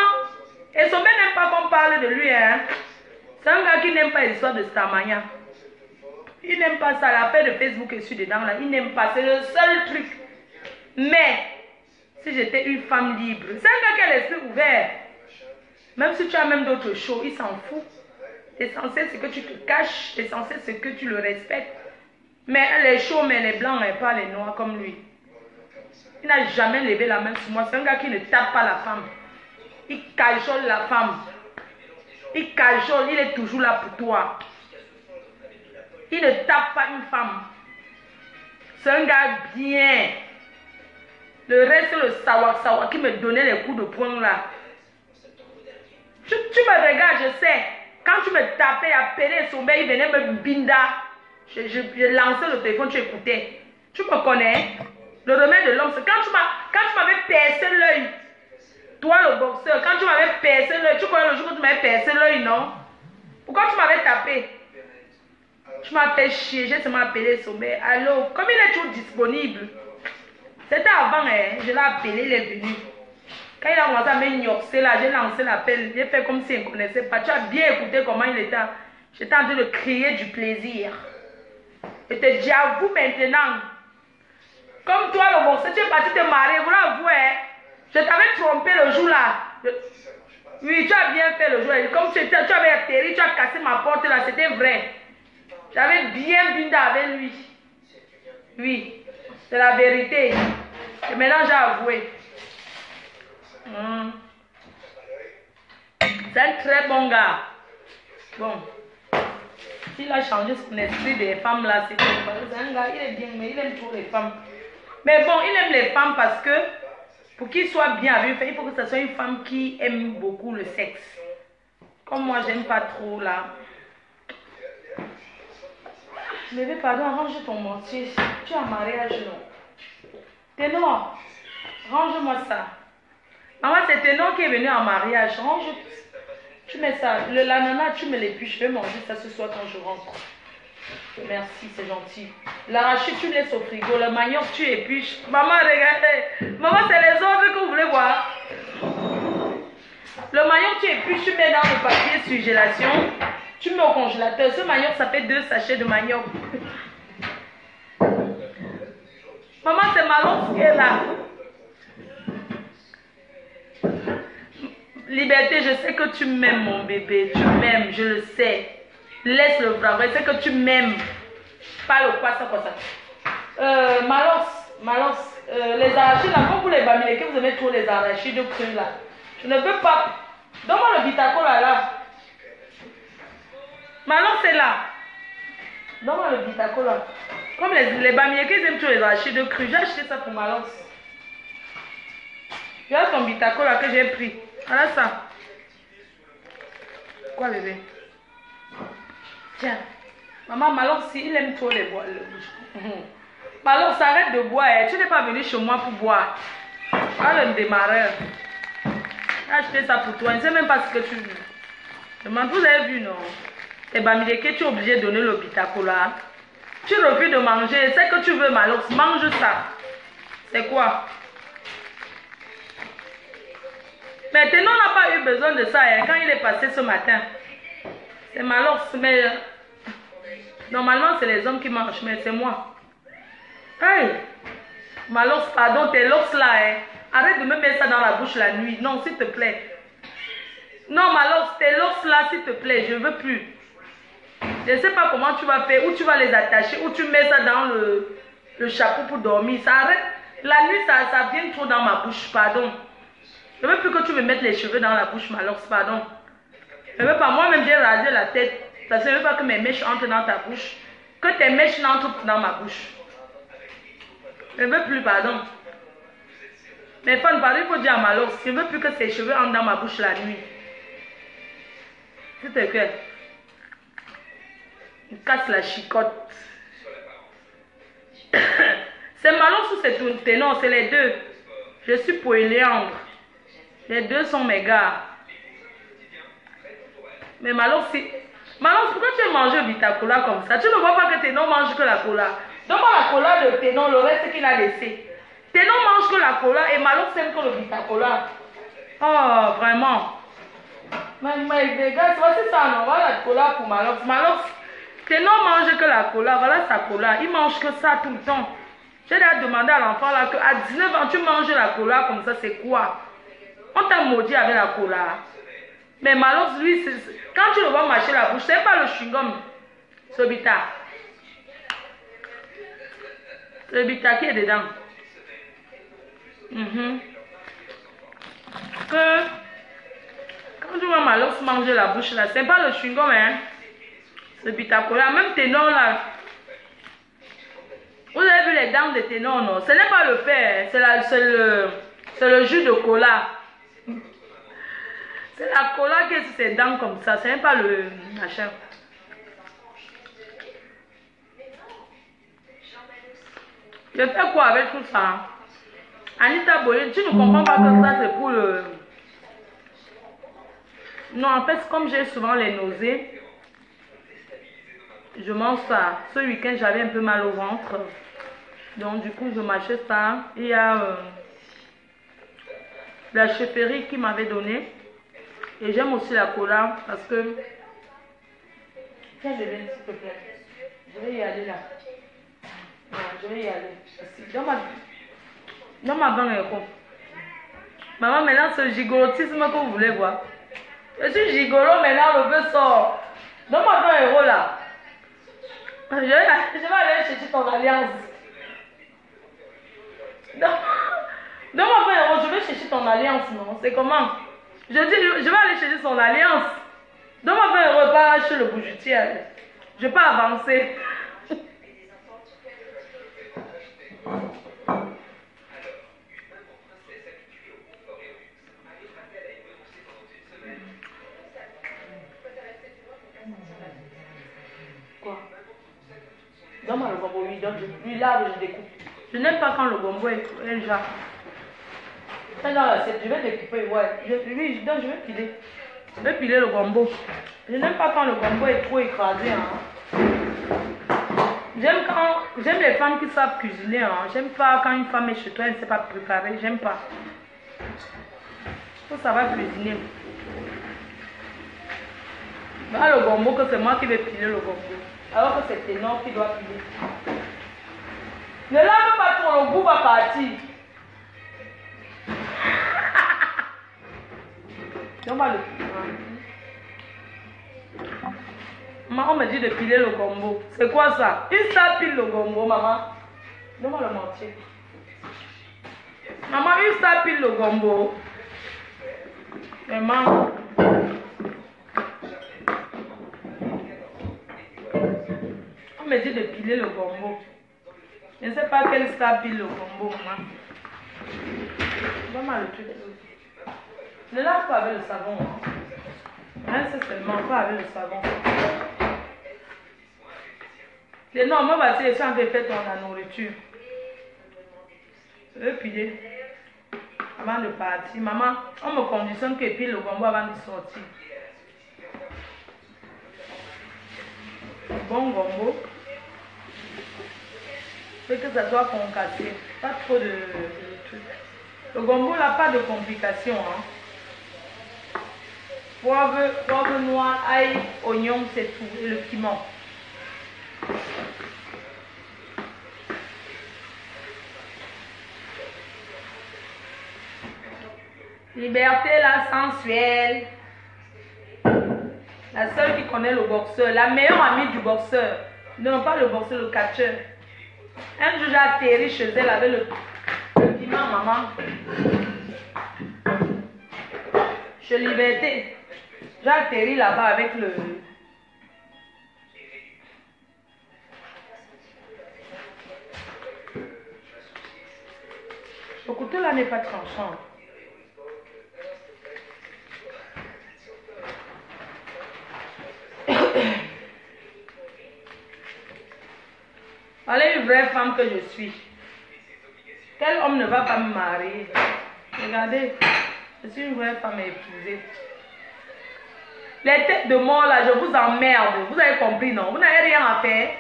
et son mec n'aime pas qu'on parle de lui. Hein. C'est un gars qui n'aime pas l'histoire de Stamania. Il n'aime pas ça. La paix de Facebook est sur dedans là. Il n'aime pas. C'est le seul truc. Mais, si j'étais une femme libre, c'est un gars qui a l'esprit ouvert. Même si tu as même d'autres choses, il s'en fout. L'essentiel c'est que tu te caches. L'essentiel c'est que tu le respectes. Mais les chauds, mais les blancs, mais pas les noirs comme lui. Il n'a jamais levé la main sur moi. C'est un gars qui ne tape pas la femme. Il cajole la femme. Il cajole, il est toujours là pour toi. Il ne tape pas une femme. C'est un gars bien. Le reste, c'est le sawa qui me donnait les coups de poing là. Tu me regardes, je sais. Quand tu me tapais, appelais son mec, il venait me binda. Je lançais le téléphone, tu écoutais. Tu me connais. Le remède de l'homme, c'est quand tu m'avais percé l'œil. Toi, le boxeur, quand tu m'avais percé l'œil, tu connais le jour où tu m'avais percé l'œil, non? Pourquoi tu m'avais tapé? Tu m'as fait chier, j'ai seulement appelé son mec. Allô, comme il est toujours disponible. C'était avant, hein, je l'ai appelé, il est venu. Quand il a commencé à me gnoxer là, j'ai lancé l'appel. J'ai fait comme s'il ne connaissait pas. Tu as bien écouté comment il était. J'étais en train de crier du plaisir. Je te dis à vous maintenant. Comme toi, le boxeur, tu es parti te marier. Vous l'avouez, hein? Je t'avais trompé le jour là. Oui, tu as bien fait le jour. Comme tu avais atterri, tu as cassé ma porte là. C'était vrai. J'avais bien bindé avec lui. Oui, c'est la vérité. Et maintenant, j'ai avoué. C'est un très bon gars. Bon. S'il a changé son esprit des femmes là, c'est un gars, il est bien, mais il aime trop les femmes. Mais bon, il aime les femmes parce que pour qu'il soit bien avec une femme, il faut que ce soit une femme qui aime beaucoup le sexe. Comme moi, j'aime pas trop là. Bébé, pardon, arrange ton mortier. Tu es en mariage, non? T'es noir. Range-moi ça. Maman, c'est Ténon qui est venu en mariage. Range. Tu mets ça. L'ananas, tu me l'épluches. Je vais manger ça ce soir quand je rentre. Merci, c'est gentil. L'arachide, tu laisses au frigo. Le manioc, tu épluches. Maman, regardez. Maman, c'est les autres que vous voulez voir. Le manioc, tu épluches, tu mets dans le papier surgélation. Tu mets au congélateur. Ce manioc, ça fait 2 sachets de manioc. Maman, c'est Malon qui est là. Liberté, je sais que tu m'aimes, mon bébé. Tu m'aimes, je le sais. Laisse le vrai. Je sais que tu m'aimes. Pas le quoi, ça, quoi ça. Malos, les arachides, là, comme pour les bamileke, vous aimez trop les arachides crus là. Je ne peux pas. Donne-moi le bitacola là. Malos, c'est là. Donne-moi le bitacola. Comme les bamileke, ils aiment trop les arachides crus. J'ai acheté ça pour Malos. Regarde ton bitacola que j'ai pris. Voilà ça. Quoi, bébé? Tiens. Maman, Malon, si il aime trop les bois. Malon, arrête de boire. Tu n'es pas venu chez moi pour boire. Ah, le démarreur. J'ai acheté ça pour toi. Je ne sais même pas ce que tu veux. Demande, vous avez vu, non? Et bamileke, tu es obligé de donner le bitacola. Tu refuses de manger. C'est que tu veux, Malon. Mange ça. C'est quoi? Mais Ténon n'a pas eu besoin de ça hein, quand il est passé ce matin. C'est Malon, mais normalement c'est les hommes qui mangent, mais c'est moi. Hey, Malon, pardon, tes locks là, hein. Arrête de me mettre ça dans la bouche la nuit. Non, s'il te plaît. Non, Malon, tes locks là, s'il te plaît, je ne veux plus. Je ne sais pas comment tu vas faire, où tu vas les attacher, où tu mets ça dans le chapeau pour dormir. Ça arrête. La nuit, ça vient trop dans ma bouche, pardon. Je ne veux plus que tu me mettes les cheveux dans la bouche, Malon, pardon. Je ne veux pas, moi-même j'ai rasé la tête. Parce que je ne veux pas que mes mèches entrent dans ta bouche. Que tes mèches n'entrent dans ma bouche. Je ne veux plus, pardon. Mais Fan, pardon, il faut dire à Malon, je ne veux plus que ses cheveux entrent dans ma bouche la nuit. S'il te plaît. Il casse la chicotte. C'est Malon sous ses Ténon, c'est les deux. Je suis poéléandre. Les deux sont mes gars. Mais Malon, pourquoi tu as mangé vita cola comme ça? Tu ne vois pas que Ténon mange que la cola. Donne-moi la cola de Ténon, le reste qu'il a laissé. Ténon mange que la cola et Malon sème que le vita cola. Oh, vraiment. Mais les gars, voici ça, non? Voilà la cola pour Malon. Malon, Ténon mange que la cola. Voilà sa cola. Il mange que ça tout le temps. J'ai déjà demandé à l'enfant là qu'à 19 ans, tu manges la cola comme ça, c'est quoi? On t'a maudit avec la cola. Mais Malon, lui, quand tu le vois mâcher la bouche, c'est pas le chewing-gum. Ce bita. Le bita qui est dedans. Quand tu vois Malon manger la bouche là, c'est pas le chewing-gum, hein. Ce bita cola. Même Ténon là. Vous avez vu les dents de Ténon, non? Ce n'est pas le fer, c'est le jus de cola. C'est la cola qui est sur ses dents comme ça, ce n'est pas le machin. Je fais quoi avec tout ça? Anita Boyen, tu ne comprends pas que ça c'est pour le... Non, en fait, comme j'ai souvent les nausées, je mange ça. Ce week-end, j'avais un peu mal au ventre. Donc, du coup, je mâchais ça. Il y a la chefferie qui m'avait donné. Et j'aime aussi la cola parce que... Tiens, bébé, s'il te plaît. Je vais y aller là. Non, je vais y aller. Dans ma banque, maman, maintenant, ce gigolotisme que vous voulez voir. Je suis gigolo, maintenant, le feu sort. Donne-moi 20 € là. Je vais aller chercher ton alliance. Donne-moi 20 €, je vais chercher ton alliance, non? C'est comment? Je dis, je vais aller chercher son alliance. Donne-moi 20 €, pas chez le bougetier. Je peux avancer. Quoi? Donne-moi le bonbon, lui lave, je découpe. Je n'aime pas quand le bonbon est déjà. Dans l'assiette, je vais découper, ouais. Oui, donc je vais piler. Je vais piler le gombo. Je n'aime pas quand le gombo est trop écrasé. Hein. J'aime les femmes qui savent cuisiner. Hein. J'aime pas quand une femme est chez toi, elle ne sait pas préparer. J'aime pas. Il faut savoir cuisiner. Voilà le gombo que c'est moi qui vais piler le gombo. Alors que c'est Ténor qui doit piler. Ne lave pas trop, le goût va partir. On va le maman, on me dit de piler le gombo. C'est quoi ça? Une star pile le gombo, maman. Donne-moi le mortier. Maman, une star pile le gombo. Maman. On me dit de piler le gombo. Je ne sais pas quelle star pile le gombo, maman. Donne-moi le truc. Ne lave pas avec le savon. Hein, c'est seulement pas avec le savon. Les normes, voici les gens qui fait la nourriture. Je vais piler. Avant de partir. Maman, on me conditionne que pile le gombo avant de sortir. Bon gombo. Fait que ça soit concassé. Pas trop de trucs. Le gombo n'a pas de complications. Hein. Poivre noir, ail, oignon, c'est tout. Et le piment. Liberté la sensuelle. La seule qui connaît le boxeur. La meilleure amie du boxeur. Non, pas le boxeur, le catcheur. Un jour, j'ai atterri chez elle avec le piment, maman. Chez Liberté. J'ai atterri là-bas avec le... Le couteau là n'est pas tranchant. Voilà une vraie femme que je suis. Quel homme ne va pas me marier? Regardez, je suis une vraie femme épousée. Les têtes de mort là, je vous emmerde. Vous avez compris, non? Vous n'avez rien à faire.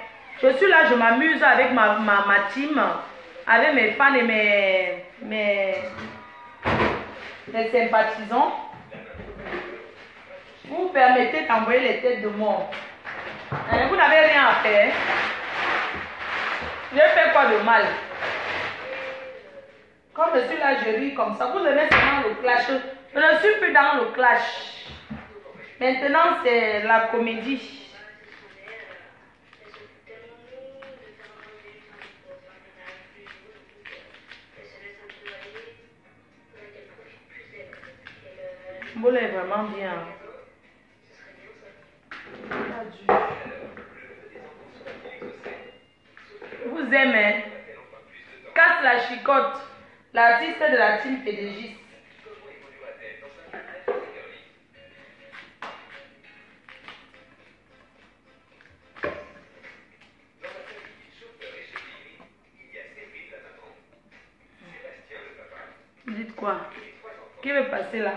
Je suis là, je m'amuse avec ma team, avec mes fans et mes sympathisants. Vous permettez d'envoyer les têtes de mort. Vous n'avez rien à faire. Je fais quoi de mal? Quand je suis là, je ris comme ça. Vous aimez seulement le clash. Je ne suis plus dans le clash. Maintenant, c'est la comédie. Boule est vraiment bien. Vous aimez. Casse la chicotte. L'artiste de la team PDG. Dites quoi? Qui veut passer là?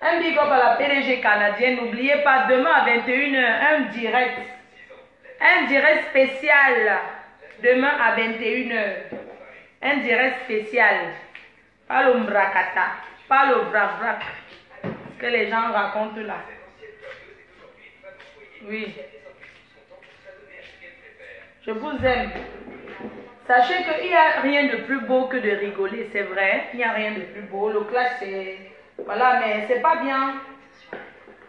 Un big up à la PDG canadienne. N'oubliez pas, demain à 21 h, un direct. Un direct spécial. Demain à 21 h. Un direct spécial. Pas le mbrakata. Pas le brak-brak. Ce que les gens racontent là. Oui. Je vous aime. Sachez qu'il n'y a rien de plus beau que de rigoler, c'est vrai. Il n'y a rien de plus beau. Le clash, c'est... Voilà, mais c'est pas bien.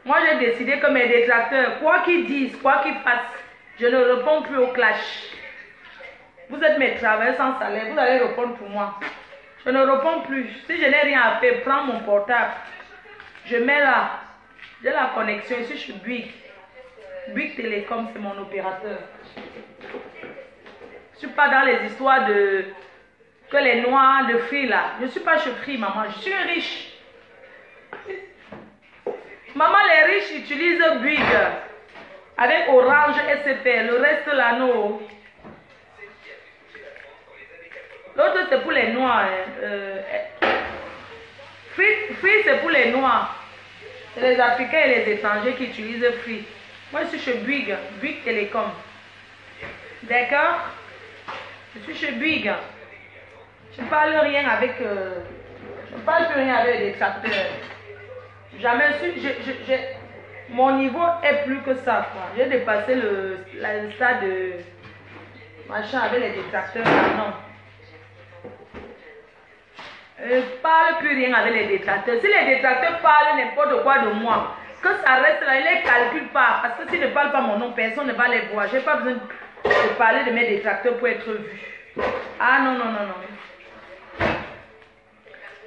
Moi, j'ai décidé que mes détracteurs, quoi qu'ils disent, quoi qu'ils fassent, je ne réponds plus au clash. Vous êtes mes travailleurs sans salaire, vous allez répondre pour moi. Je ne réponds plus. Si je n'ai rien à faire, prends mon portable. Je mets là. J'ai la connexion. Ici, je suis Bouygues. Bouygues Télécom, c'est mon opérateur. Je ne suis pas dans les histoires de... que les noirs de Free là. Je ne suis pas chez Free, maman. Je suis riche. Maman, les riches utilisent Bouygues. Avec Orange SFR. Le reste là, non. L'autre, c'est pour les noirs. Free, c'est pour les Noirs. C'est les Africains et les étrangers qui utilisent Free. Moi, je suis chez Bouygues, Bouygues Télécom. D'accord? Je suis chez Bouygues. Je ne parle rien avec... je ne parle plus rien avec les détracteurs. Jamais su... mon niveau est plus que ça. J'ai dépassé le stade de... machin avec les détracteurs. Non. Je ne parle plus rien avec les détracteurs. Si les détracteurs parlent n'importe quoi de moi, que ça reste là, ils ne les calculent pas. Parce que s'ils ne parlent pas mon nom, personne ne va les voir. Je n'ai pas besoin de parler de mes détracteurs pour être vu. Ah non, non, non, non.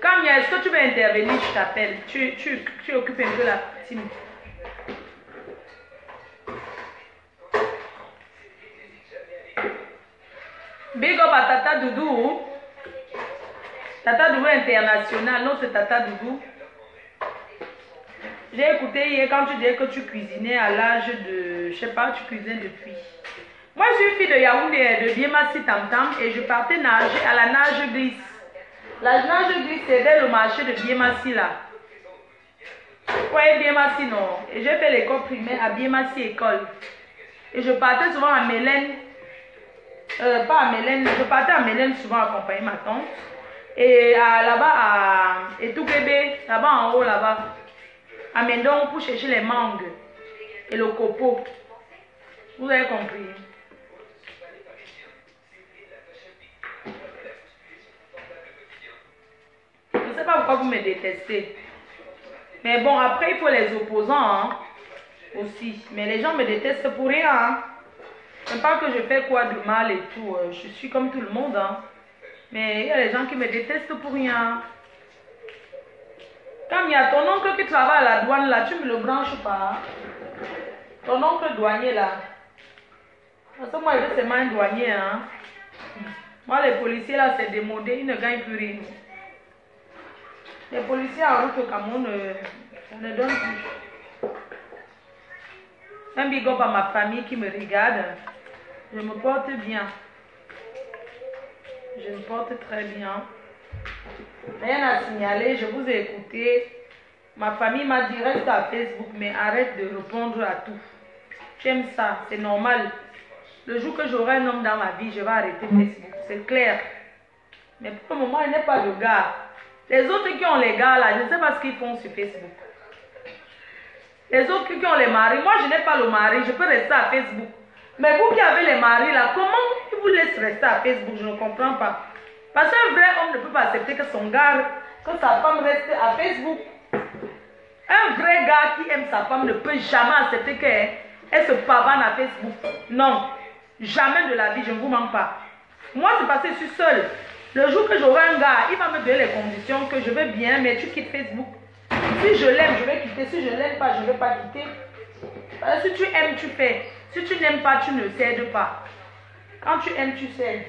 Camilla, est-ce que tu veux intervenir? Je t'appelle. Tu occupes un peu la team. Big up à Tata Doudou. Tata Doudou international, non c'est Tata Doudou. J'ai écouté hier quand tu disais que tu cuisinais à l'âge de... Je sais pas, tu cuisines depuis. Moi je suis fille de Yaoundé, de Biemassi Tam Tam et je partais nager à la nage glisse. La nage glisse c'était le marché de Biemassi là. Ouais, Biemassi non. Et j'ai fait l'école primaire à Biemassi école. Et je partais souvent à Mélène. Pas à Mélène, je partais à Mélène souvent accompagner ma tante. Et là-bas à Etoukébé, là-bas en haut là-bas. À Mendon pour chercher les mangues et le copeau. Vous avez compris. Je ne sais pas pourquoi vous me détestez. Mais bon, après il faut les opposants hein, aussi. Mais les gens me détestent pour rien. Hein. Je ne sais pas que je fais quoi de mal et tout. Je suis comme tout le monde. Hein. Mais il y a des gens qui me détestent pour rien. Quand il y a ton oncle qui travaille à la douane là, tu me le branches pas. Ton oncle douanier là. Parce que moi, je veux seulement un douanier. Hein. Moi, les policiers là, c'est démodé, ils ne gagnent plus rien. Les policiers en route au Cameroun, ça ne donne plus. Un big up à ma famille qui me regarde. Je me porte bien. Je me porte très bien. Rien à signaler, je vous ai écouté. Ma famille m'a dit reste à Facebook, mais arrête de répondre à tout. J'aime ça, c'est normal. Le jour que j'aurai un homme dans ma vie, je vais arrêter Facebook, c'est clair. Mais pour le moment, il n'y a pas de gars. Les autres qui ont les gars là, je ne sais pas ce qu'ils font sur Facebook. Les autres qui ont les maris, moi je n'ai pas le mari, je peux rester à Facebook. Mais vous qui avez les maris là, comment ils vous laissent rester à Facebook? Je ne comprends pas. Parce qu'un vrai homme ne peut pas accepter que son gars, que sa femme reste à Facebook. Un vrai gars qui aime sa femme ne peut jamais accepter qu'elle se pavane à Facebook. Non, jamais de la vie, je ne vous mens pas. Moi c'est parce que je suis seule. Le jour que j'aurai un gars, il va me donner les conditions que je veux bien, mais tu quittes Facebook. Si je l'aime, je vais quitter. Si je ne l'aime pas, je ne vais pas quitter. Parce que si tu aimes, tu fais. Si tu n'aimes pas, tu ne cèdes pas. Quand tu aimes, tu cèdes.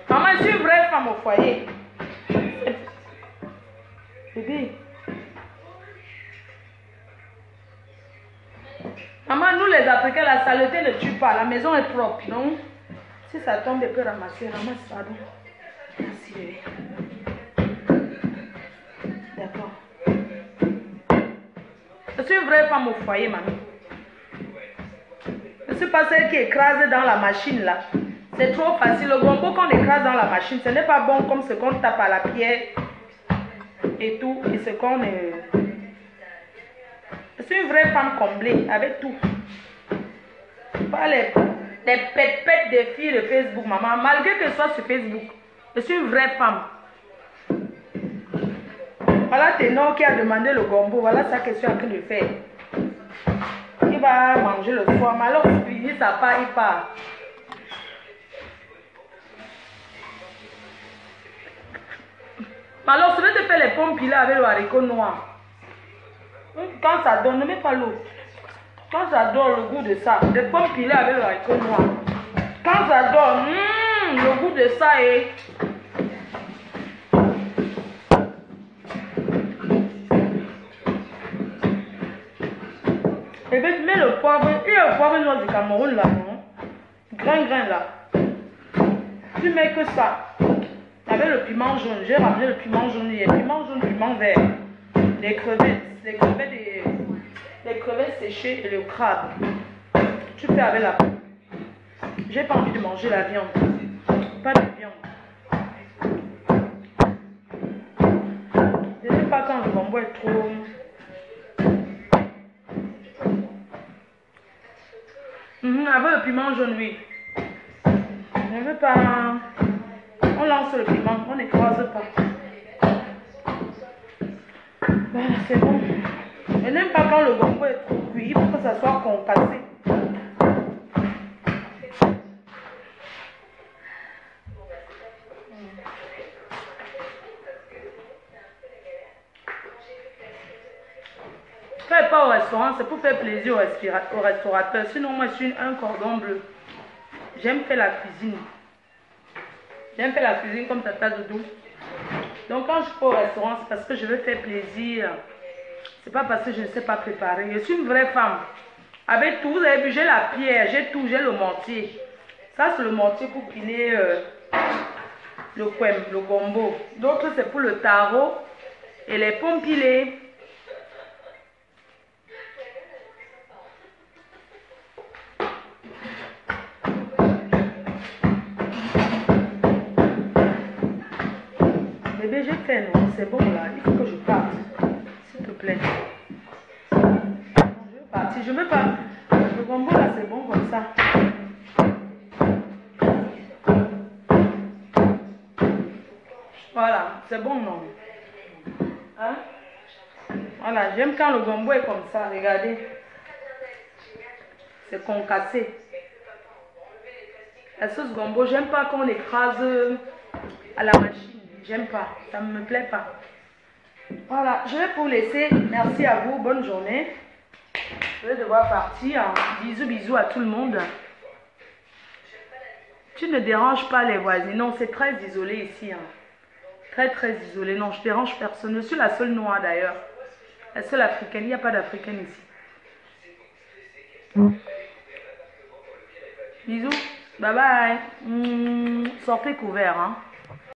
Maman, je suis une vraie femme au foyer. Bébé. Maman, nous les Africains, la saleté ne tue pas. La maison est propre, non? Si ça tombe, elle peut ramasser. Ramasse, pardon. Merci, bébé. D'accord. Je suis une vraie femme au foyer, maman. Je ne suis pas celle qui écrase dans la machine, là. C'est trop facile. Le gombo qu'on écrase dans la machine, ce n'est pas bon comme ce qu'on tape à la pierre et tout. Et ce qu'on... Je suis une vraie femme comblée avec tout. Pas les pètes des filles de Facebook, maman. Malgré que ce soit sur Facebook, je suis une vraie femme. Voilà Ténor qui a demandé le gombo. Voilà sa question à train de faire. Il va manger le soir. Mais alors, il ça part, il part. Alors, je vais te faire les pommes pilées avec le haricot noir. Quand ça donne, ne mets pas l'eau. Quand ça donne le goût de ça, les pommes pilées avec le haricot noir. Quand ça donne, le goût de ça est... Et puis tu mets le poivre, et le poivre noir du Cameroun là, non? Grain là. Tu mets que ça. Avec le piment jaune, j'ai ramené le piment jaune hier. Piment jaune, piment vert. Les crevettes, les crevettes séchées et le crabe. Tu fais avec la peau. J'ai pas envie de manger la viande. Pas de viande. Je n'aime pas quand le gombo est trop... Avec le piment jaune, oui. Je ne veux pas... On lance le piment, on n'écrase pas. Voilà, c'est bon. Je n'aime pas quand le gombo est trop cuit. Il faut que ça soit concassé. Fais pas au restaurant, c'est pour faire plaisir au restaurateur. Sinon, moi, je suis un cordon bleu. J'aime faire la cuisine. J'aime faire la cuisine comme Tata Doudou. Donc, quand je vais au restaurant, c'est parce que je veux faire plaisir. C'est pas parce que je ne sais pas préparer. Je suis une vraie femme. Avec tout, vous avez vu, j'ai la pierre, j'ai tout, j'ai le mortier. Ça, c'est le mortier pour piler le quem, le gombo. D'autres, c'est pour le taro et les pommes pilées. Bébé, j'ai fait, non, c'est bon là, il faut que je parte, s'il te plaît. Je veux partir, je veux pas. Le gombo là, c'est bon comme ça. Voilà, c'est bon, non? Hein? Voilà, j'aime quand le gombo est comme ça, regardez. C'est concassé. La sauce gombo, j'aime pas qu'on écrase à la machine. J'aime pas, ça ne me plaît pas. Voilà, je vais vous laisser. Merci à vous, bonne journée. Je vais devoir partir. Bisous, bisous à tout le monde. Tu ne déranges pas les voisins. Non, c'est très isolé ici. Très, très isolé. Non, je dérange personne. Je suis la seule noire d'ailleurs. La seule africaine. Il n'y a pas d'africaine ici. Bisous. Bye bye. Sortez couvert, hein.